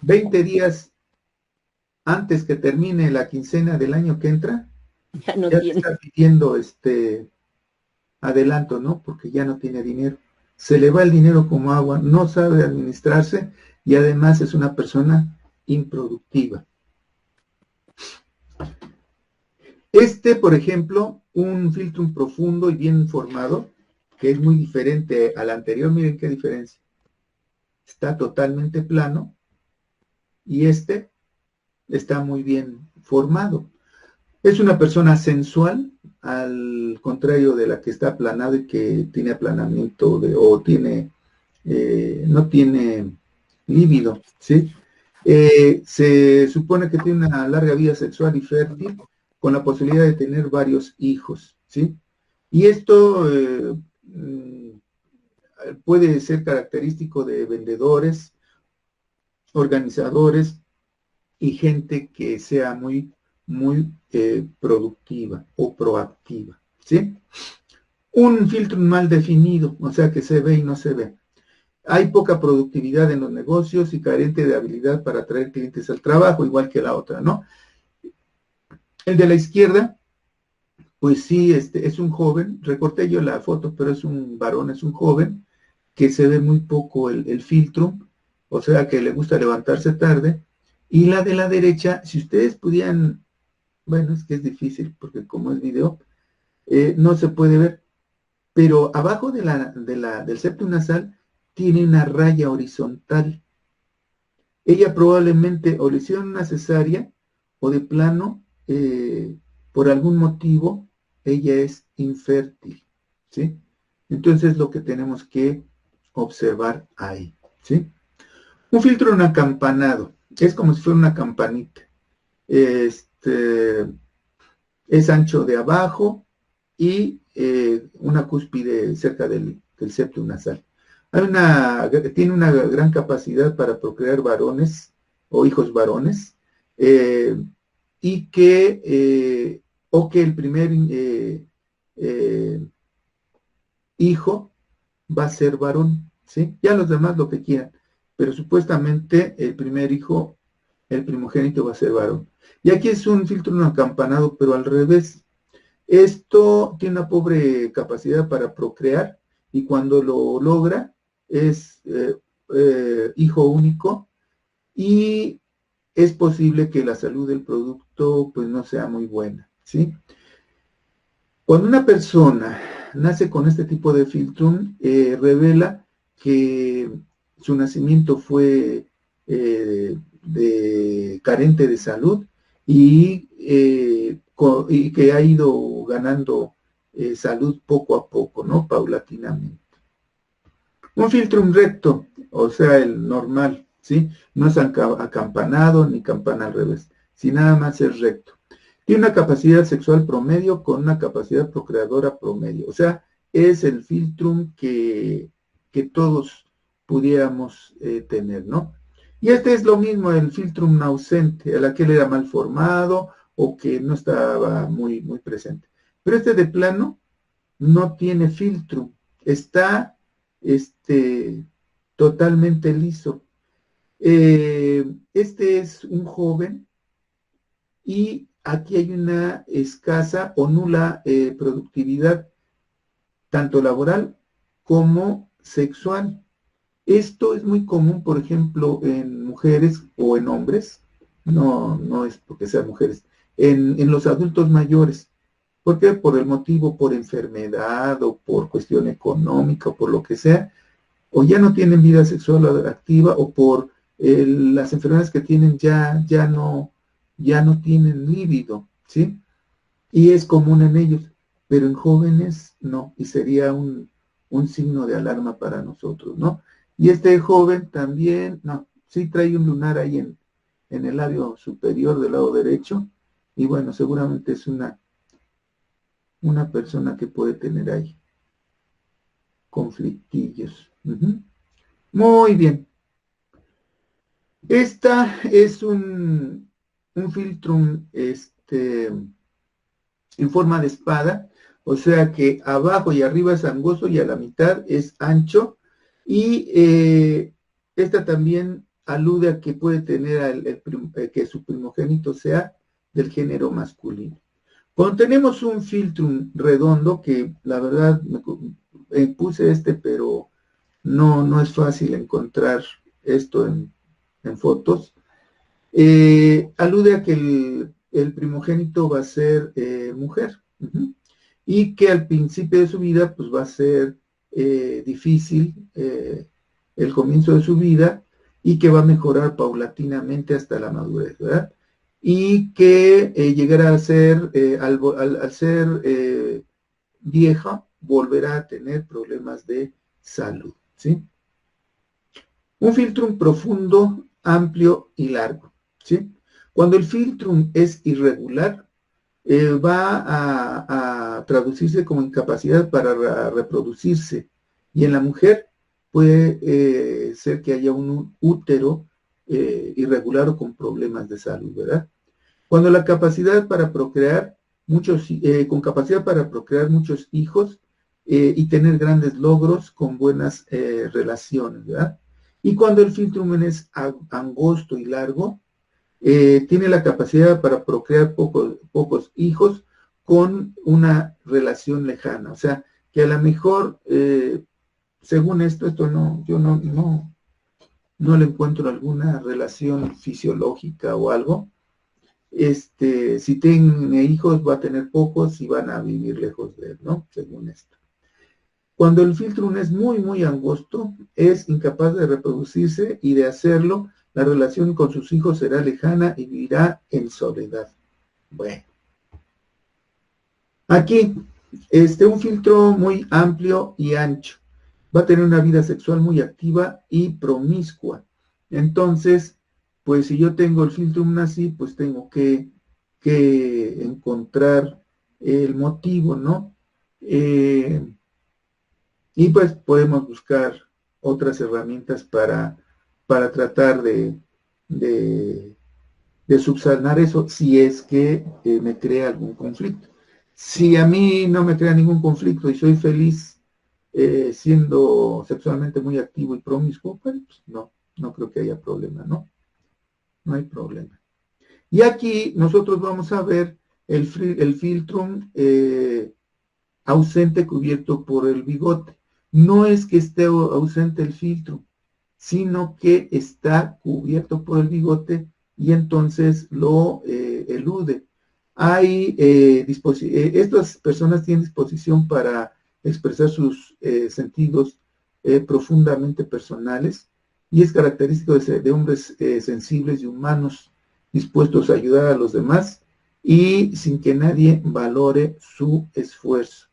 20 días antes que termine la quincena del año que entra, Ya no ya tiene. está pidiendo adelanto, ¿no? Porque ya no tiene dinero. Se le va el dinero como agua, no sabe administrarse y además es una persona improductiva. Por ejemplo, un filtrum profundo y bien formado, que es muy diferente al anterior, miren qué diferencia. Está totalmente plano y está muy bien formado. Es una persona sensual, al contrario de la que está aplanada y que tiene aplanamiento o tiene, no tiene líbido, ¿sí? Se supone que tiene una larga vida sexual y fértil, con la posibilidad de tener varios hijos, ¿sí? Y esto puede ser característico de vendedores, organizadores y gente que sea muy productiva o proactiva, ¿sí? Un filtro mal definido, o sea que se ve y no se ve. Hay poca productividad en los negocios y carente de habilidad para atraer clientes al trabajo, igual que la otra, ¿no? El de la izquierda, pues sí, es un joven, recorté yo la foto, pero es un varón, es un joven, que se ve muy poco el filtro, o sea que le gusta levantarse tarde. Y la de la derecha, si ustedes pudieran, bueno, es que es difícil, porque como es video, no se puede ver, pero abajo del septum nasal tiene una raya horizontal. Ella probablemente o le hicieron una cesárea o de plano, por algún motivo, ella es infértil, ¿sí? Entonces lo que tenemos que observar ahí, ¿sí? Un filtro en acampanado, es como si fuera una campanita. Es ancho de abajo y una cúspide cerca del septum nasal. Tiene una gran capacidad para procrear varones o hijos varones, y que el primer hijo va a ser varón, ¿sí? Ya los demás lo que quieran, pero supuestamente el primer hijo, el primogénito, va a ser varón. Y aquí es un filtro no acampanado, pero al revés. Esto tiene una pobre capacidad para procrear y cuando lo logra es hijo único y es posible que la salud del producto pues no sea muy buena, ¿sí? Cuando una persona nace con este tipo de filtrum, revela que su nacimiento fue carente de salud y que ha ido ganando salud poco a poco, ¿no? Paulatinamente. Un filtrum recto, o sea, el normal, ¿sí? No es acampanado ni campana al revés, si nada más es recto. Tiene una capacidad sexual promedio con una capacidad procreadora promedio, o sea, es el filtrum que todos pudiéramos tener, ¿no? Y este es lo mismo, el filtrum ausente, el aquel era mal formado o que no estaba muy presente. Pero este de plano no tiene filtrum, está totalmente liso. Este es un joven y aquí hay una escasa o nula productividad, tanto laboral como sexual. Esto es muy común, por ejemplo, en mujeres o en hombres, no es porque sean mujeres, en los adultos mayores. ¿Por qué? Por el motivo, por enfermedad o por cuestión económica o por lo que sea, o ya no tienen vida sexual activa o por las enfermedades que tienen ya no tienen líbido, ¿sí? Y es común en ellos, pero en jóvenes no, y sería un signo de alarma para nosotros, ¿no? Y este joven también, no, sí trae un lunar ahí en el labio superior del lado derecho, y bueno, seguramente es una persona que puede tener ahí conflictillos. Muy bien. Esta es un filtrum en forma de espada, o sea que abajo y arriba es angosto y a la mitad es ancho, y esta también alude a que puede tener que su primogénito sea del género masculino. Cuando tenemos un filtrum redondo, que la verdad puse pero no es fácil encontrar esto en fotos, alude a que el primogénito va a ser mujer, y que al principio de su vida pues va a ser difícil el comienzo de su vida, y que va a mejorar paulatinamente hasta la madurez, ¿verdad? Y que llegará a ser, al ser vieja, volverá a tener problemas de salud, ¿sí? Un filtrum profundo, amplio y largo, ¿sí? Cuando el filtrum es irregular, va a traducirse como incapacidad para reproducirse, y en la mujer puede ser que haya un útero irregular o con problemas de salud, ¿verdad? Cuando la capacidad para procrear con capacidad para procrear muchos hijos y tener grandes logros con buenas relaciones, ¿verdad? Y cuando el filtrum es angosto y largo, tiene la capacidad para procrear pocos hijos con una relación lejana. O sea, que a lo mejor, según esto no, yo no le encuentro alguna relación fisiológica o algo. Si tiene hijos va a tener pocos y van a vivir lejos de él, ¿no? Según esto. Cuando el filtrum es muy angosto, es incapaz de reproducirse, y de hacerlo, la relación con sus hijos será lejana y vivirá en soledad. Bueno. Aquí, un filtro muy amplio y ancho. Va a tener una vida sexual muy activa y promiscua. Entonces, pues si yo tengo el filtrum así, pues tengo que encontrar el motivo, ¿no? Y pues podemos buscar otras herramientas para tratar de subsanar eso, si es que me crea algún conflicto. Si a mí no me crea ningún conflicto y soy feliz siendo sexualmente muy activo y promiscuo, pues no creo que haya problema, ¿no? No hay problema. Y aquí nosotros vamos a ver el filtrum ausente cubierto por el bigote. No es que esté ausente el filtrum, sino que está cubierto por el bigote y entonces lo elude. Estas personas tienen disposición para expresar sus sentidos profundamente personales, y es característico de hombres sensibles y humanos, dispuestos a ayudar a los demás y sin que nadie valore su esfuerzo.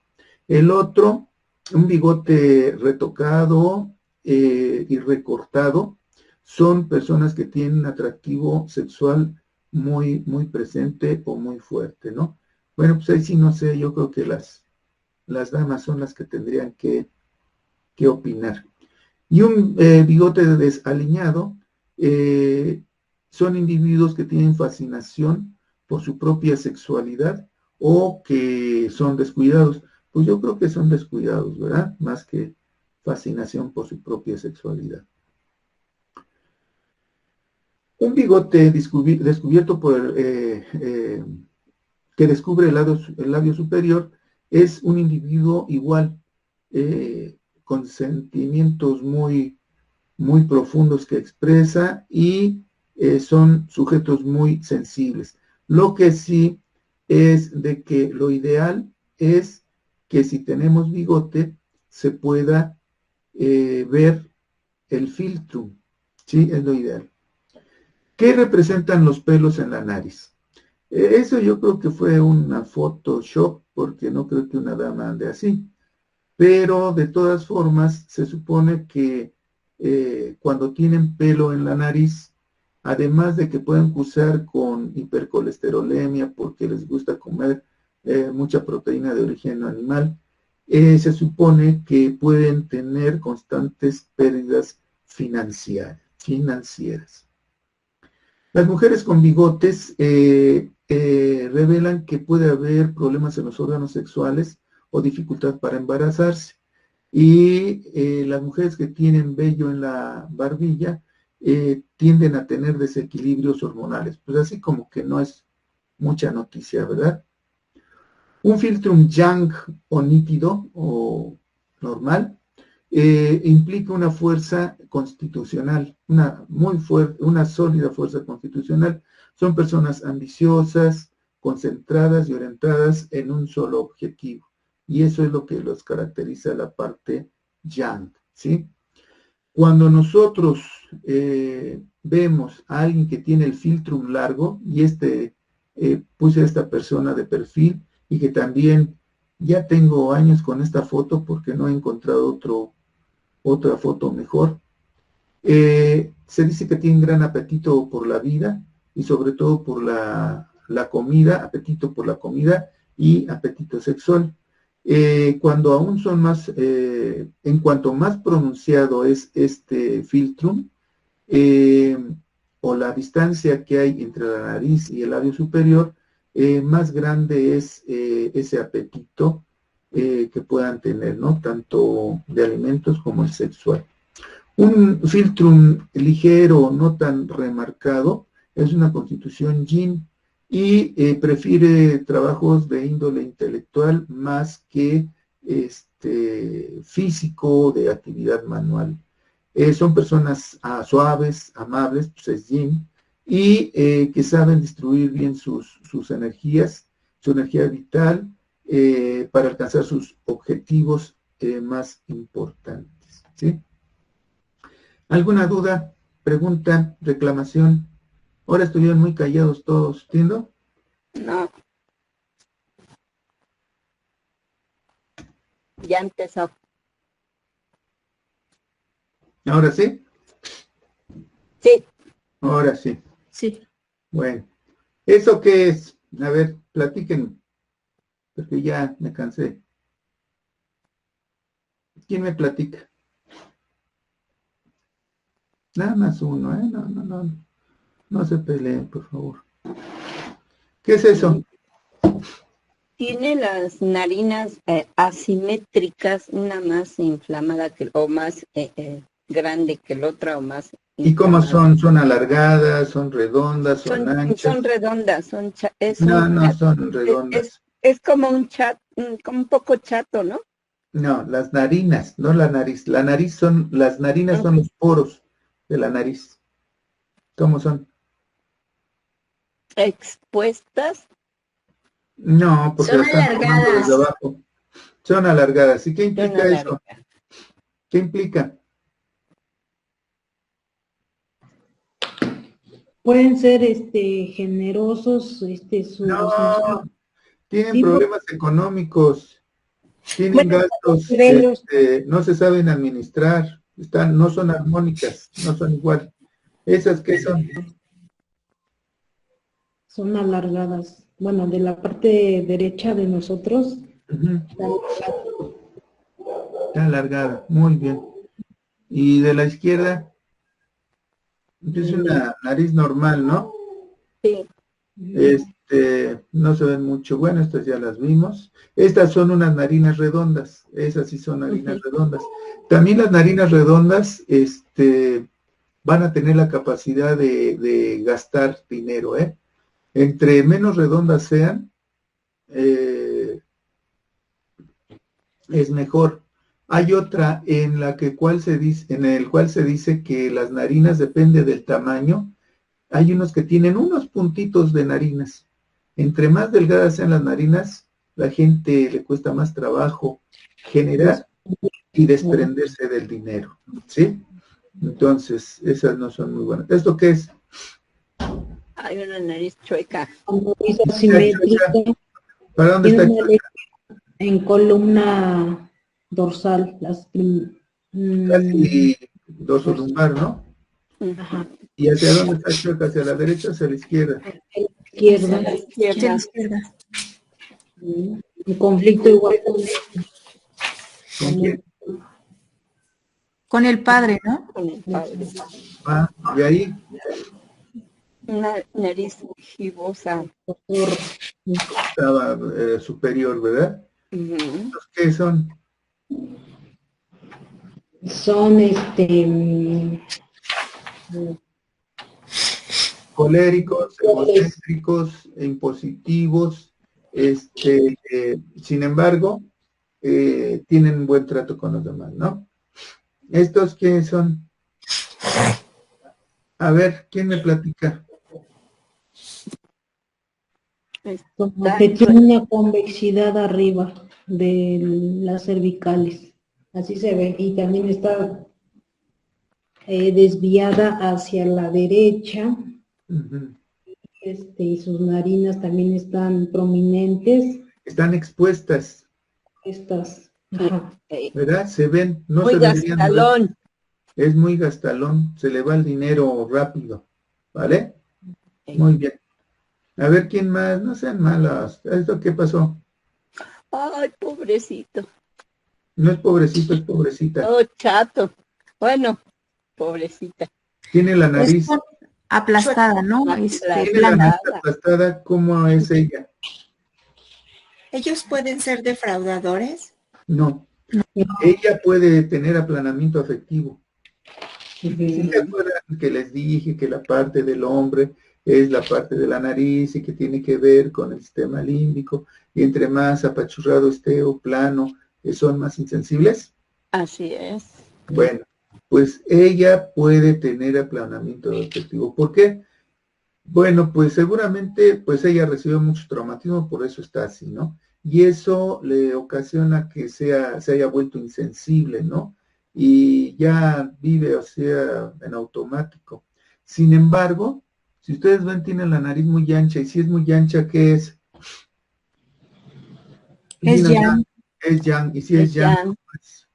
El otro, un bigote retocado y recortado, son personas que tienen un atractivo sexual muy, muy presente o muy fuerte, ¿no? Bueno, pues ahí sí no sé, yo creo que las damas son las que tendrían que opinar. Y un bigote desaliñado son individuos que tienen fascinación por su propia sexualidad o que son descuidados. Pues yo creo que son descuidados, ¿verdad? Más que fascinación por su propia sexualidad. Un bigote descubierto por que descubre el labio superior es un individuo igual, con sentimientos muy, muy profundos que expresa y son sujetos muy sensibles. Lo que sí es de que lo ideal es que si tenemos bigote se pueda ver el filtro, ¿sí? Es lo ideal. ¿Qué representan los pelos en la nariz? Eso yo creo que fue una Photoshop, porque no creo que una dama ande así. Pero de todas formas, se supone que cuando tienen pelo en la nariz, además de que pueden cursar con hipercolesterolemia porque les gusta comer mucha proteína de origen animal, se supone que pueden tener constantes pérdidas financieras. Las mujeres con bigotes revelan que puede haber problemas en los órganos sexuales o dificultad para embarazarse. Y las mujeres que tienen vello en la barbilla tienden a tener desequilibrios hormonales. Pues así como que no es mucha noticia, ¿verdad? Un filtrum yang o nítido o normal implica una fuerza constitucional, una sólida fuerza constitucional. Son personas ambiciosas, concentradas y orientadas en un solo objetivo. Y eso es lo que los caracteriza la parte yang, ¿sí? Cuando nosotros vemos a alguien que tiene el filtrum largo, y puse a esta persona de perfil, y que también ya tengo años con esta foto porque no he encontrado otra foto mejor. Se dice que tienen gran apetito por la vida y sobre todo por la comida, apetito por la comida y apetito sexual. Cuando aún son más, en cuanto más pronunciado es este filtrum, o la distancia que hay entre la nariz y el labio superior, más grande es ese apetito que puedan tener, ¿no? Tanto de alimentos como el sexual. Un filtrum ligero, no tan remarcado, es una constitución yin y prefiere trabajos de índole intelectual más que físico, de actividad manual. Son personas suaves, amables, pues es yin, y que saben distribuir bien sus energías, su energía vital, para alcanzar sus objetivos más importantes, ¿sí? ¿Alguna duda, pregunta, reclamación? Ahora estuvieron muy callados todos, ¿entiendo? No. Ya empezó. ¿Ahora sí? Sí. Ahora sí. Sí. Bueno, ¿eso qué es? A ver, platíquenme, porque ya me cansé. ¿Quién me platica? Nada más uno, ¿eh? No se peleen, por favor. ¿Qué es eso? Tiene las narinas asimétricas, una más inflamada o más grande que la otra o más ¿Y cómo inflamada. son? ¿Son alargadas, son redondas, son anchas? Son redondas, No son redondas. es como un chat, como un poco chato, ¿no? No, las narinas, no la nariz. Las narinas son los poros de la nariz. ¿Cómo son? Expuestas. No, porque Son las están tomando alargadas. desde abajo. Son alargadas. ¿Y qué implica eso? ¿Qué implica? Pueden ser generosos, No, tienen tipo, problemas económicos. tienen gastos, no se saben administrar, no son armónicas, no son igual. ¿Esas qué son? Son alargadas. Bueno, de la parte derecha de nosotros. Está alargada, muy bien. ¿Y de la izquierda? Es una nariz normal, ¿no? Sí. No se ven mucho. Bueno, estas ya las vimos. Estas son unas narinas redondas. Esas sí son narinas redondas. También las narinas redondas, van a tener la capacidad de gastar dinero, ¿eh? Entre menos redondas sean, es mejor. Hay otra en el cual se dice que las narinas depende del tamaño. Hay unos que tienen unos puntitos de narinas. Entre más delgadas sean las narinas, la gente le cuesta más trabajo generar y desprenderse del dinero, ¿sí? Entonces, esas no son muy buenas. ¿Esto qué es? Hay una nariz chueca. Nariz asimétrica. ¿Para dónde está chueca? En columna dorsal. Casi dorsolumbar, ¿no? Ajá. ¿Y hacia dónde está chueca? ¿Hacia la derecha o hacia la izquierda? Izquierda. A la izquierda. Un conflicto igual ¿Con quién? Con el padre, ¿no? Con el padre. Ah, y ahí. Una nariz gibosa. Estaba superior, ¿verdad? ¿Los qué son? Son coléricos, egocéntricos, impositivos, sin embargo, tienen buen trato con los demás, ¿no? ¿Estos qué son? A ver, ¿quién me platica? Como que tiene una convexidad arriba de las cervicales. Así se ve. Y también está desviada hacia la derecha. Y sus narinas también están prominentes. Están expuestas. Estas. ¿Verdad? Se ven, no muy se verían. gastalón. Es muy gastalón, se le va el dinero rápido, ¿vale? Muy bien. A ver, ¿quién más? No sean malas. ¿Esto qué pasó? Ay, pobrecito. No es pobrecito, es pobrecita. Oh, chato. Bueno, pobrecita. Tiene la nariz aplastada, ¿no? Tiene la nariz aplastada. ¿Cómo es ella? ¿Ellos pueden ser defraudadores? No. Ella puede tener aplanamiento afectivo. ¿Sí se acuerdan que les dije que la parte del hombre es la parte de la nariz y que tiene que ver con el sistema límbico? Y entre más apachurrado esté o plano, son más insensibles. Así es. Bueno, pues ella puede tener aplanamiento afectivo. ¿Por qué? Bueno, pues seguramente pues ella recibió mucho traumatismo, por eso está así, ¿no? Y eso le ocasiona que se haya vuelto insensible, ¿no? Y ya vive, o sea, en automático. Sin embargo, si ustedes ven, tiene la nariz muy ancha, y si es muy ancha, ¿qué es? Es yang. Es yang, y si es yang, pues,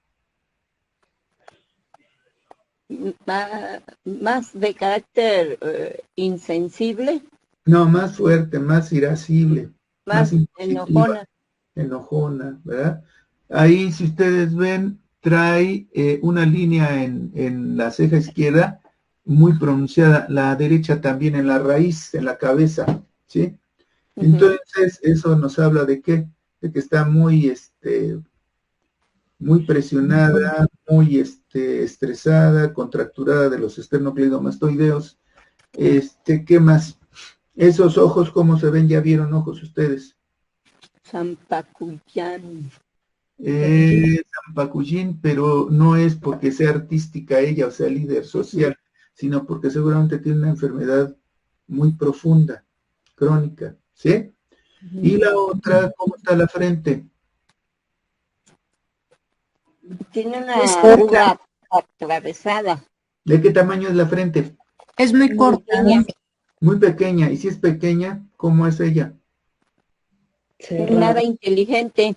más de carácter insensible. No, más fuerte, más irascible. Más enojona, ¿verdad? Ahí, si ustedes ven, trae una línea en la ceja izquierda muy pronunciada, la derecha también en la raíz, en la cabeza, ¿sí? Entonces, eso nos habla de qué? De que está muy, muy presionada, muy estresada, contracturada de los esternocleidomastoideos. ¿Qué más? Esos ojos, ¿cómo se ven? ¿Ya vieron ojos ustedes? Zampacuyán. Zampacuyín, pero no es porque sea artística ella, o sea, líder social, sino porque seguramente tiene una enfermedad muy profunda, crónica, ¿sí? Y la otra, ¿cómo está la frente? Tiene una arruga atravesada. ¿De qué tamaño es la frente? Es muy corta. Muy pequeña. Y si es pequeña, ¿cómo es ella? Nada inteligente.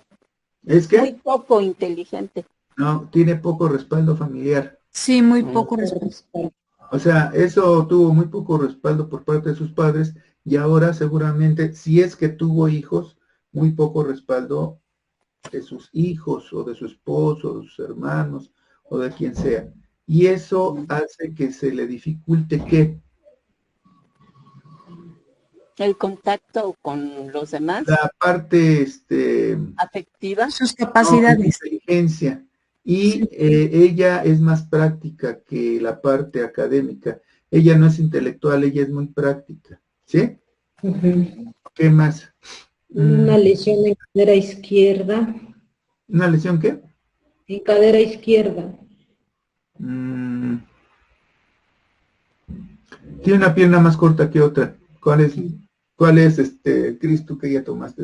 ¿Es Muy que? poco inteligente. No, tiene poco respaldo familiar. Sí, muy poco respeto. O sea, eso tuvo muy poco respaldo por parte de sus padres y ahora seguramente, si es que tuvo hijos, muy poco respaldo de sus hijos o de su esposo, o de sus hermanos o de quien sea. Y eso hace que se le dificulte que El contacto con los demás, la parte afectiva. Sus no, capacidades. inteligencia. Y Sí. ella es más práctica que la parte académica. Ella no es intelectual, ella es muy práctica. ¿Sí? Ujú. ¿Qué más? Una lesión en cadera izquierda. ¿Una lesión qué? En cadera izquierda. Tiene una pierna más corta que otra. ¿Cuál es Cristo, que ya tomaste?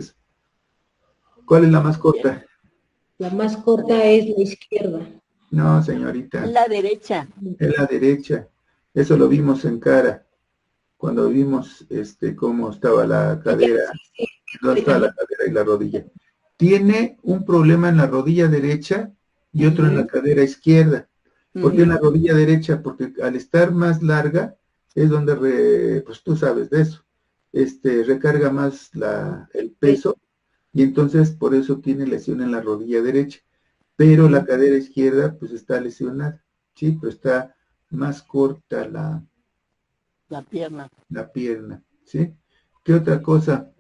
¿Cuál es la más corta? La más corta es la izquierda. No, señorita, La derecha. es la derecha. Eso lo vimos en cara, cuando vimos cómo estaba la cadera, dónde estaba la cadera y la rodilla. Tiene un problema en la rodilla derecha y otro en la cadera izquierda. ¿Por qué en la rodilla derecha? Porque al estar más larga es donde, pues tú sabes de eso, recarga más el peso y entonces por eso tiene lesión en la rodilla derecha. Pero la cadera izquierda pues está lesionada, ¿sí? Pero está más corta La pierna. la pierna, ¿sí? ¿Qué otra cosa?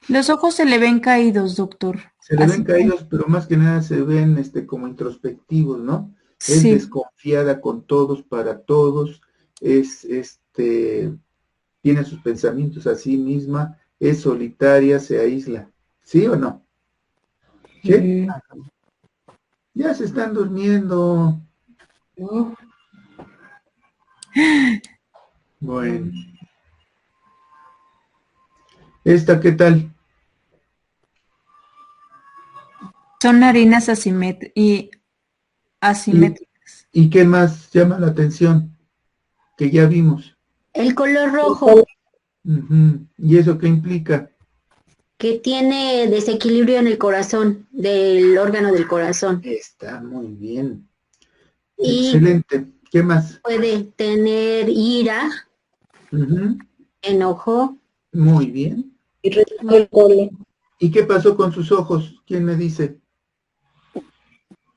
Los ojos se le ven caídos, doctor. Se le ven Así. caídos, pero más que nada se ven como introspectivos, ¿no? Es Sí. desconfiada con todos, para todos, tiene sus pensamientos a sí misma, es solitaria, se aísla. ¿Sí o no? ¿Sí? Ya se están durmiendo. ¿No? Bueno. ¿Esta qué tal? Son narinas asimétricas. ¿Y qué más llama la atención? Que ya vimos. El color rojo, Ujú. ¿Y eso qué implica? que tiene desequilibrio en el corazón, del órgano del corazón. Está muy bien. Y Excelente. ¿Qué más? puede tener ira, Ujú. enojo. Muy bien. Y retraso el cole. ¿Y qué pasó con sus ojos? ¿Quién me dice?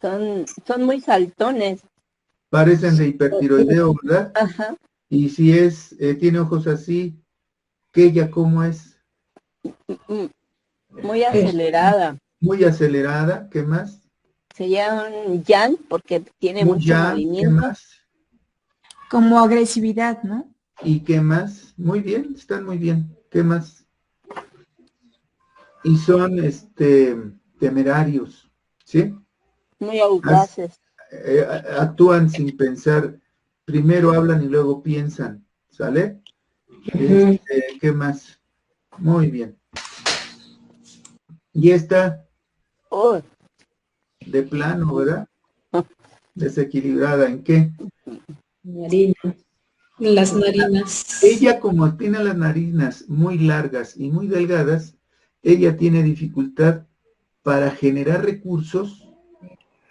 Son muy saltones. Parecen de hipertiroideo, ¿verdad? Ajá. Y si tiene ojos así, ¿que ella cómo es? Muy acelerada. Muy acelerada. ¿Qué más? Se llaman yang porque tiene Muy mucho ya. ¿Qué movimiento. más? Como agresividad, ¿no? ¿Y qué más? Muy bien, están muy bien. ¿Qué más? Y son temerarios, ¿sí? Muy audaces. Actúan sin pensar, primero hablan y luego piensan, ¿sale? ¿Qué más? Muy bien. Y esta Oh, de plano, ¿verdad? Desequilibrada, ¿en qué? Las narinas. Ella, como tiene las narinas muy largas y muy delgadas, ella tiene dificultad para generar recursos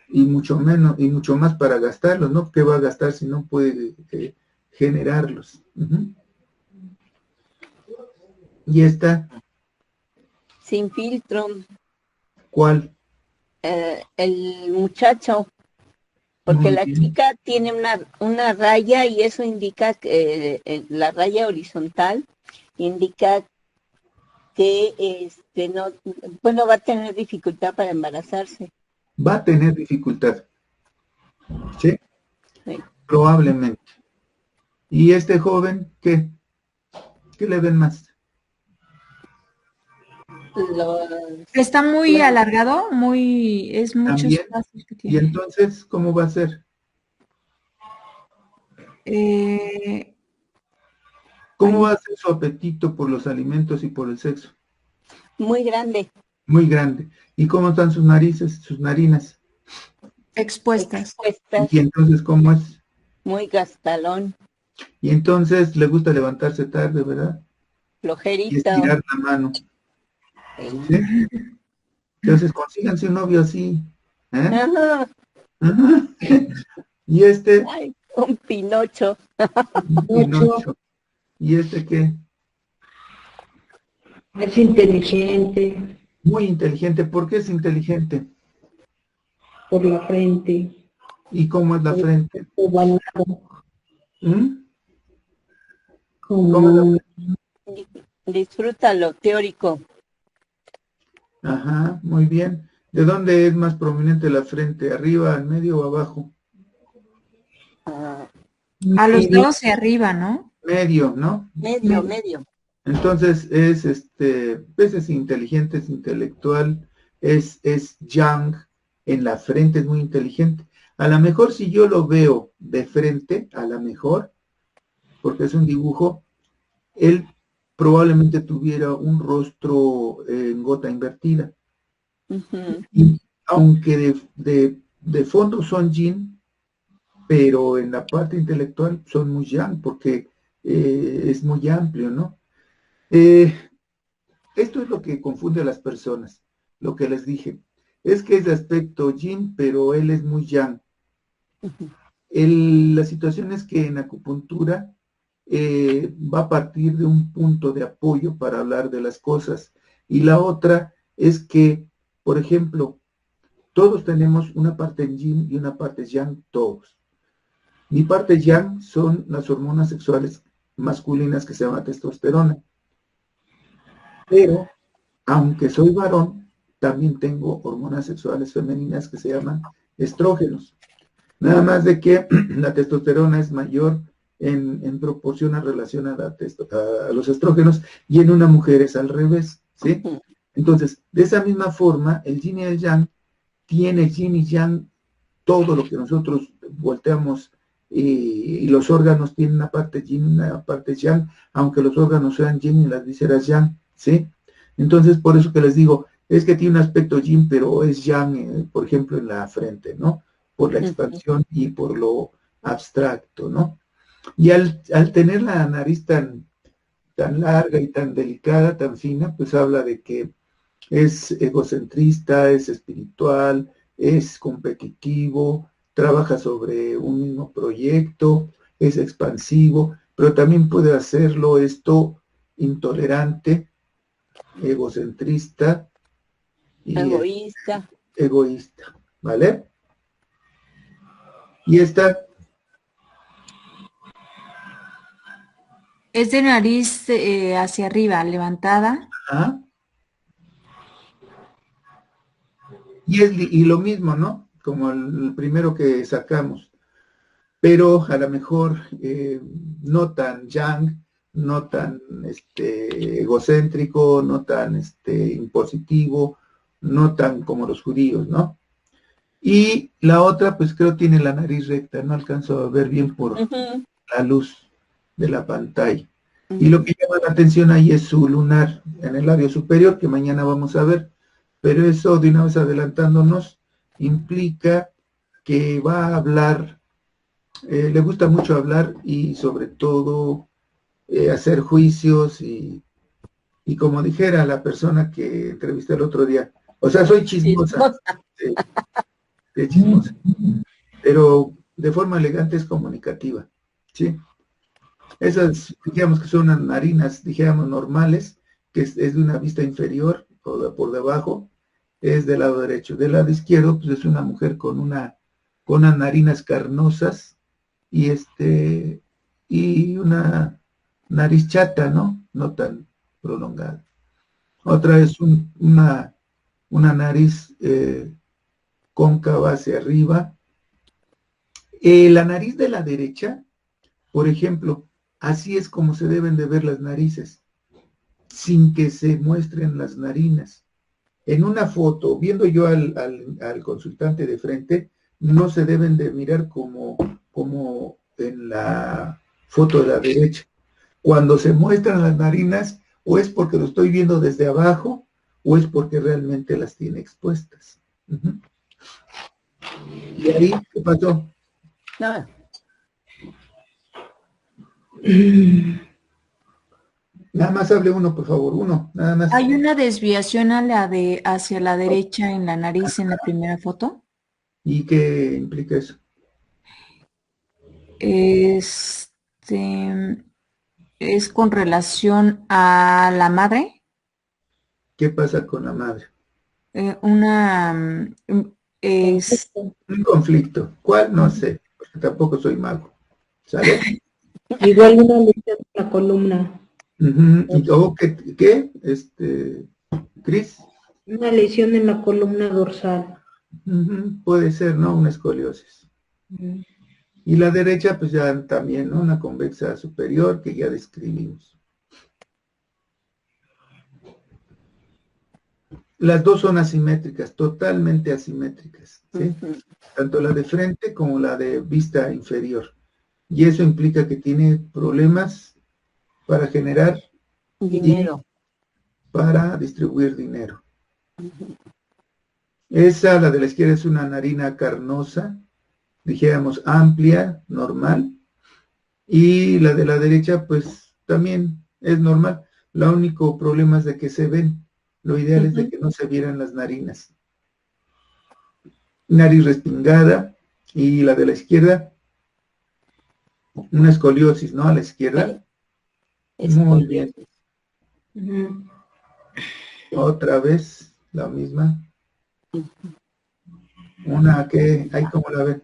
y mucho menos y mucho más para gastarlos, ¿no? ¿Qué va a gastar si no puede generarlos? Uh-huh. Y esta, sin filtro. ¿cuál? El muchacho, porque Muy la bien. chica tiene una raya y eso indica que la raya horizontal indica que no, bueno, va a tener dificultad para embarazarse. Va a tener dificultad, ¿sí? Sí. Probablemente. ¿Y este joven qué? ¿Qué le ven más? Está muy alargado, es muchos También. espacios que ¿Y tiene. entonces cómo va a ser? ¿Cómo va a ser su apetito por los alimentos y por el sexo? Muy grande. Muy grande. ¿Y cómo están sus narices, sus narinas? Expuestas. ¿Y entonces cómo es? Muy gastalón. Y entonces le gusta levantarse tarde, ¿verdad? Flojerito. Y estirar la mano. ¿Sí? Entonces, consíganse un novio así. ¿Eh? Ajá. Ajá. Y Ay, un Pinocho. un Pinocho. ¿Y qué? Es inteligente Muy inteligente. ¿Por qué es inteligente? por la frente, ¿Y cómo es la frente? ovalado, ¿Mm? ¿Cómo es la como Disfruta lo teórico. Ajá, muy bien. ¿De dónde es más prominente la frente? ¿Arriba, en medio o abajo? Ah, A los medio, dos y arriba, ¿no? Medio, ¿no? medio. Entonces es inteligente, es intelectual, es yang, en la frente es muy inteligente. A lo mejor si yo lo veo de frente, a lo mejor, porque es un dibujo, él probablemente tuviera un rostro en gota invertida. Ujú. Y aunque de fondo son yin, pero en la parte intelectual son muy yang, porque es muy amplio, ¿no? Eh, Esto es lo que confunde a las personas, lo que les dije. Es que es de aspecto yin, pero él es muy yang. La situación es que en acupuntura va a partir de un punto de apoyo para hablar de las cosas. Y la otra es que, por ejemplo, todos tenemos una parte yin y una parte yang, todos. Mi parte yang son las hormonas sexuales masculinas que se llama testosterona. Pero, aunque soy varón, también tengo hormonas sexuales femeninas que se llaman estrógenos. Nada más de que la testosterona es mayor en proporción a relación a los estrógenos y en una mujer es al revés, ¿sí? Entonces, de esa misma forma, el yin y el yang tiene yin y yang, todo lo que nosotros volteamos y los órganos tienen una parte yin y una parte yang, aunque los órganos sean yin y las vísceras yang, ¿sí? Entonces, por eso que les digo, es que tiene un aspecto yin, pero es yang, por ejemplo, en la frente, ¿no? Por la expansión y por lo abstracto, ¿no? Y al tener la nariz tan larga y tan delicada, tan fina, pues habla de que es egocentrista, es espiritual, es competitivo, trabaja sobre un mismo proyecto, es expansivo, pero también puede hacerlo esto intolerante, egocentrista y Egoísta. egoísta, ¿vale? Y Es de nariz hacia arriba, levantada. ¿ah? Y lo mismo, ¿no? Como el primero que sacamos, pero a lo mejor no tan yang, no tan egocéntrico, no tan impositivo, no tan como los judíos, ¿no? Y la otra, pues creo tiene la nariz recta, no alcanzo a ver bien por la luz de la pantalla. Y lo que llama la atención ahí es su lunar en el labio superior, que mañana vamos a ver. Pero eso, de una vez adelantándonos, implica que va a hablar, le gusta mucho hablar y sobre todo hacer juicios y como dijera la persona que entrevisté el otro día, o sea, soy chismosa, chismosa, pero de forma elegante es comunicativa, ¿sí? Esas, digamos que son unas narinas, dijéramos, normales, que es de una vista inferior o por debajo, es del lado derecho. Del lado izquierdo, pues es una mujer con unas narinas carnosas y y una nariz chata, ¿no? No tan prolongada. Otra es una nariz cóncava hacia arriba. La nariz de la derecha, por ejemplo, así es como se deben de ver las narices, sin que se muestren las narinas. En una foto, viendo yo al consultante de frente, no se deben de mirar como en la foto de la derecha. Cuando se muestran las narinas, o es porque lo estoy viendo desde abajo, o es porque realmente las tiene expuestas. ¿Y ahí qué pasó? Nada. Nada más hable uno, por favor, uno, nada más. Hay una desviación hacia la derecha en la nariz en la primera foto. ¿Y qué implica eso? Es con relación a la madre. ¿Qué pasa con la madre? Es Un conflicto. ¿Cuál? No sé, porque tampoco soy mago. ¿Sale? Igual una lesión en la columna. ¿Y qué? Cris. Una lesión en la columna dorsal. Puede ser, ¿no? Una escoliosis. Y la derecha, pues ya también, ¿no? Una convexa superior que ya describimos. Las dos son asimétricas, totalmente asimétricas, ¿sí? Tanto la de frente como la de vista inferior. Y eso implica que tiene problemas para generar dinero, para distribuir dinero. Esa, la de la izquierda, es una narina carnosa, dijéramos amplia, normal, y la de la derecha, pues también es normal. Lo único problema es de que se ven. Lo ideal es de que no se vieran las narinas. Nariz respingada, y la de la izquierda, una escoliosis, ¿no? A la izquierda. Muy bien. Otra vez, la misma. Una que, ahí como la ven.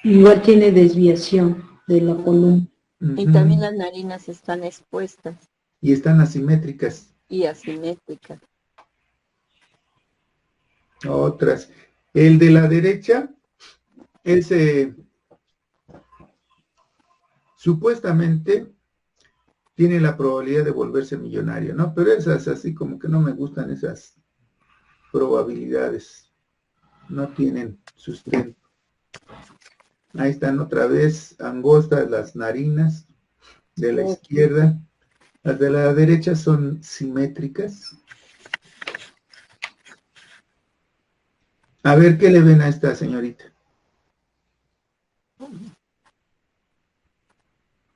Igual tiene desviación de la columna. y también las narinas están expuestas Y están asimétricas. y asimétricas. Otras. El de la derecha es supuestamente tiene la probabilidad de volverse millonario, ¿no? Pero esas así como que no me gustan esas probabilidades. No tienen sustento. Ahí están otra vez angostas las narinas de la izquierda. Las de la derecha son simétricas. A ver, ¿qué le ven a esta señorita?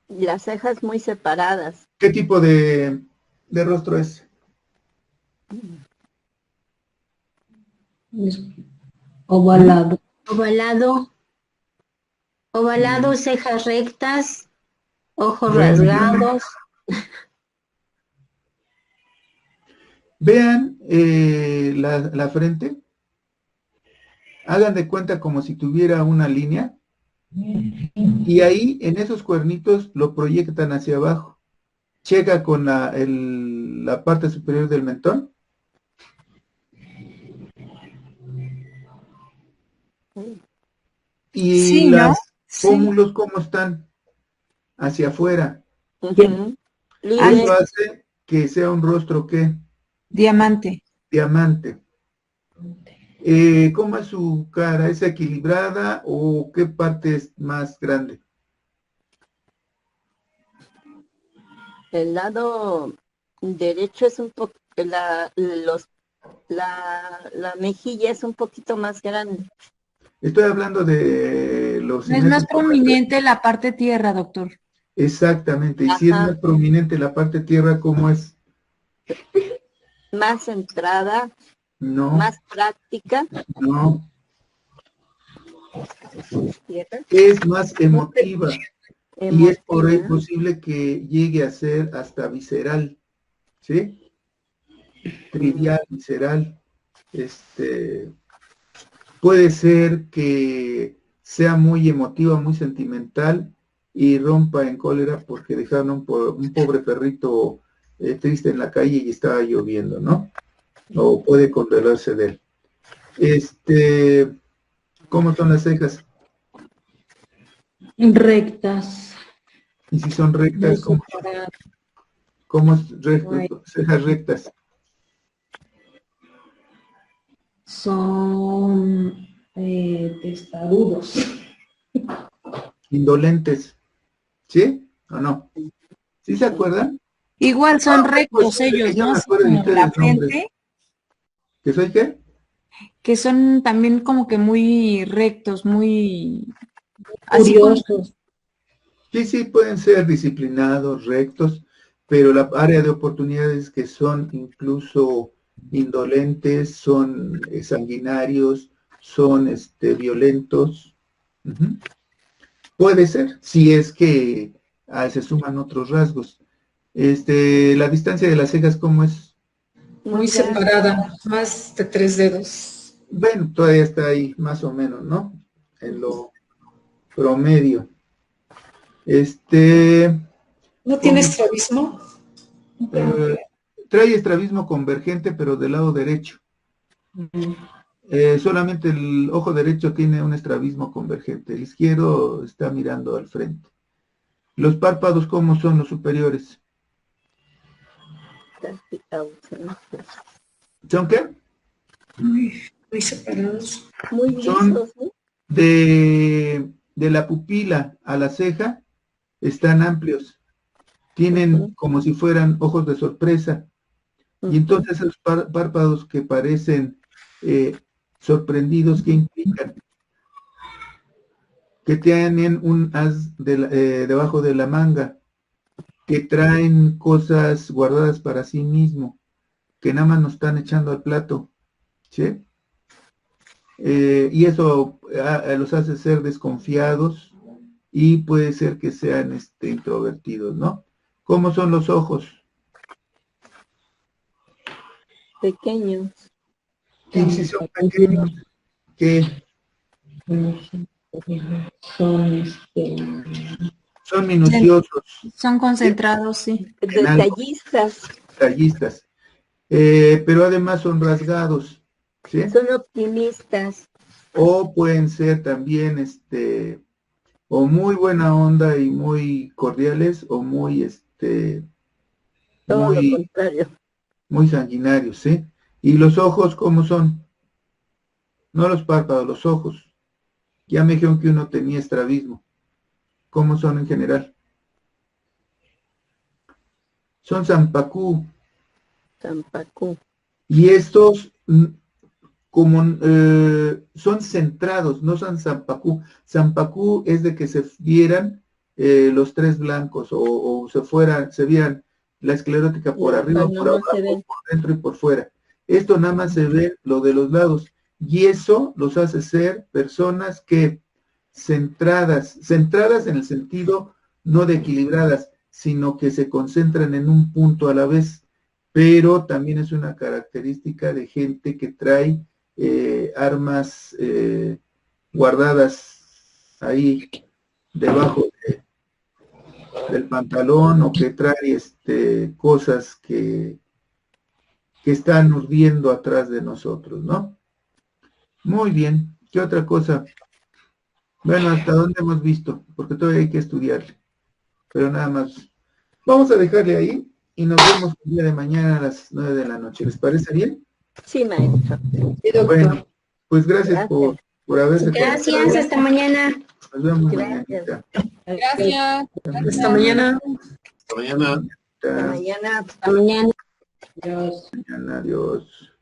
Las cejas muy separadas. ¿Qué tipo de rostro es? Es ovalado. Ovalado, cejas rectas, ojos Bueno, rasgados. Vean la frente. Hagan de cuenta como si tuviera una línea. Y ahí, en esos cuernitos, lo proyectan hacia abajo. Checa con la parte superior del mentón. Y sí, ¿no? las pómulos, ¿cómo están? Hacia afuera. Eso hace que sea un rostro, ¿qué? Diamante. Diamante. ¿Cómo es su cara? ¿Es equilibrada o qué parte es más grande? El lado derecho es un poco, la mejilla es un poquito más grande. Estoy hablando de los... Es más prominente la parte tierra, doctor. Exactamente, y si es más prominente la parte tierra, ¿cómo es? Más centrada, No. más práctica. No. Es más emotiva. Y es por ahí posible que llegue a ser hasta visceral, ¿sí? Trivial, visceral. Puede ser que sea muy emotiva, muy sentimental y rompa en cólera porque dejaron un pobre perrito triste en la calle y estaba lloviendo, ¿no? O puede condolerse de él. ¿Cómo son las cejas? Rectas. Y si son rectas, ¿cómo es cejas rectas? Son testarudos. Indolentes. ¿Sí o no? ¿Sí se acuerdan? Igual son rectos ellos, yo ¿no? me Así acuerdo de como la ustedes frente, nombres. ¿Que soy qué? que son también como que muy rectos, muy... Así Curiosos. Sí, pueden ser disciplinados, rectos, pero la área de oportunidades que son incluso indolentes, son sanguinarios, son violentos. Ujú. Puede ser, si es que se suman otros rasgos. La distancia de las cejas, ¿cómo es? Muy separada, más de 3 dedos. Bueno, todavía está ahí, más o menos, ¿no? En lo promedio. ¿No tiene estrabismo? Trae estrabismo convergente, pero del lado derecho. Solamente el ojo derecho tiene un estrabismo convergente. El izquierdo está mirando al frente. Los párpados, ¿cómo son los superiores? ¿Son qué? Muy separados. Muy lisos, Son ¿no? de la pupila a la ceja, están amplios. Tienen como si fueran ojos de sorpresa. Y entonces esos párpados que parecen sorprendidos, ¿qué implican? Que tienen un as debajo de la manga, que traen cosas guardadas para sí mismo, que nada más nos están echando al plato, ¿sí? Y eso los hace ser desconfiados y puede ser que sean introvertidos, ¿no? ¿Cómo son los ojos? Pequeños. Y si son pequeños, ¿qué? Son minuciosos. Son concentrados, sí. Detallistas. Detallistas. Pero además son rasgados, ¿sí? Son optimistas. O pueden ser también, o muy buena onda y muy cordiales, o muy, Todo lo contrario. muy sanguinarios, ¿sí? ¿Y los ojos cómo son? No los párpados, los ojos. Ya me dijeron que uno tenía estrabismo. ¿Cómo son en general? Son zampacú. Zampacú. Y estos, como son centrados, no son zampacú. Zampacú es de que se vieran los tres blancos o se vieran la esclerótica por arriba, por abajo, por dentro y por fuera. Esto nada más se ve lo de los lados. Y eso los hace ser personas que centradas en el sentido no de equilibradas, sino que se concentran en un punto a la vez, pero también es una característica de gente que trae armas guardadas ahí debajo del pantalón o que trae cosas que están urdiendo atrás de nosotros, ¿no? Muy bien. ¿Qué otra cosa? Bueno, ¿hasta dónde hemos visto? Porque todavía hay que estudiarle. Pero nada más. Vamos a dejarle ahí y nos vemos el día de mañana a las 9 de la noche. ¿Les parece bien? Sí, maestro. Sí, doctor. Bueno, pues gracias por haberse Gracias, hasta mañana. Nos vemos Gracias. mañana. Gracias. Hasta mañana. Hasta mañana. Hasta mañana. Hasta mañana. Dios. Mañana, adiós.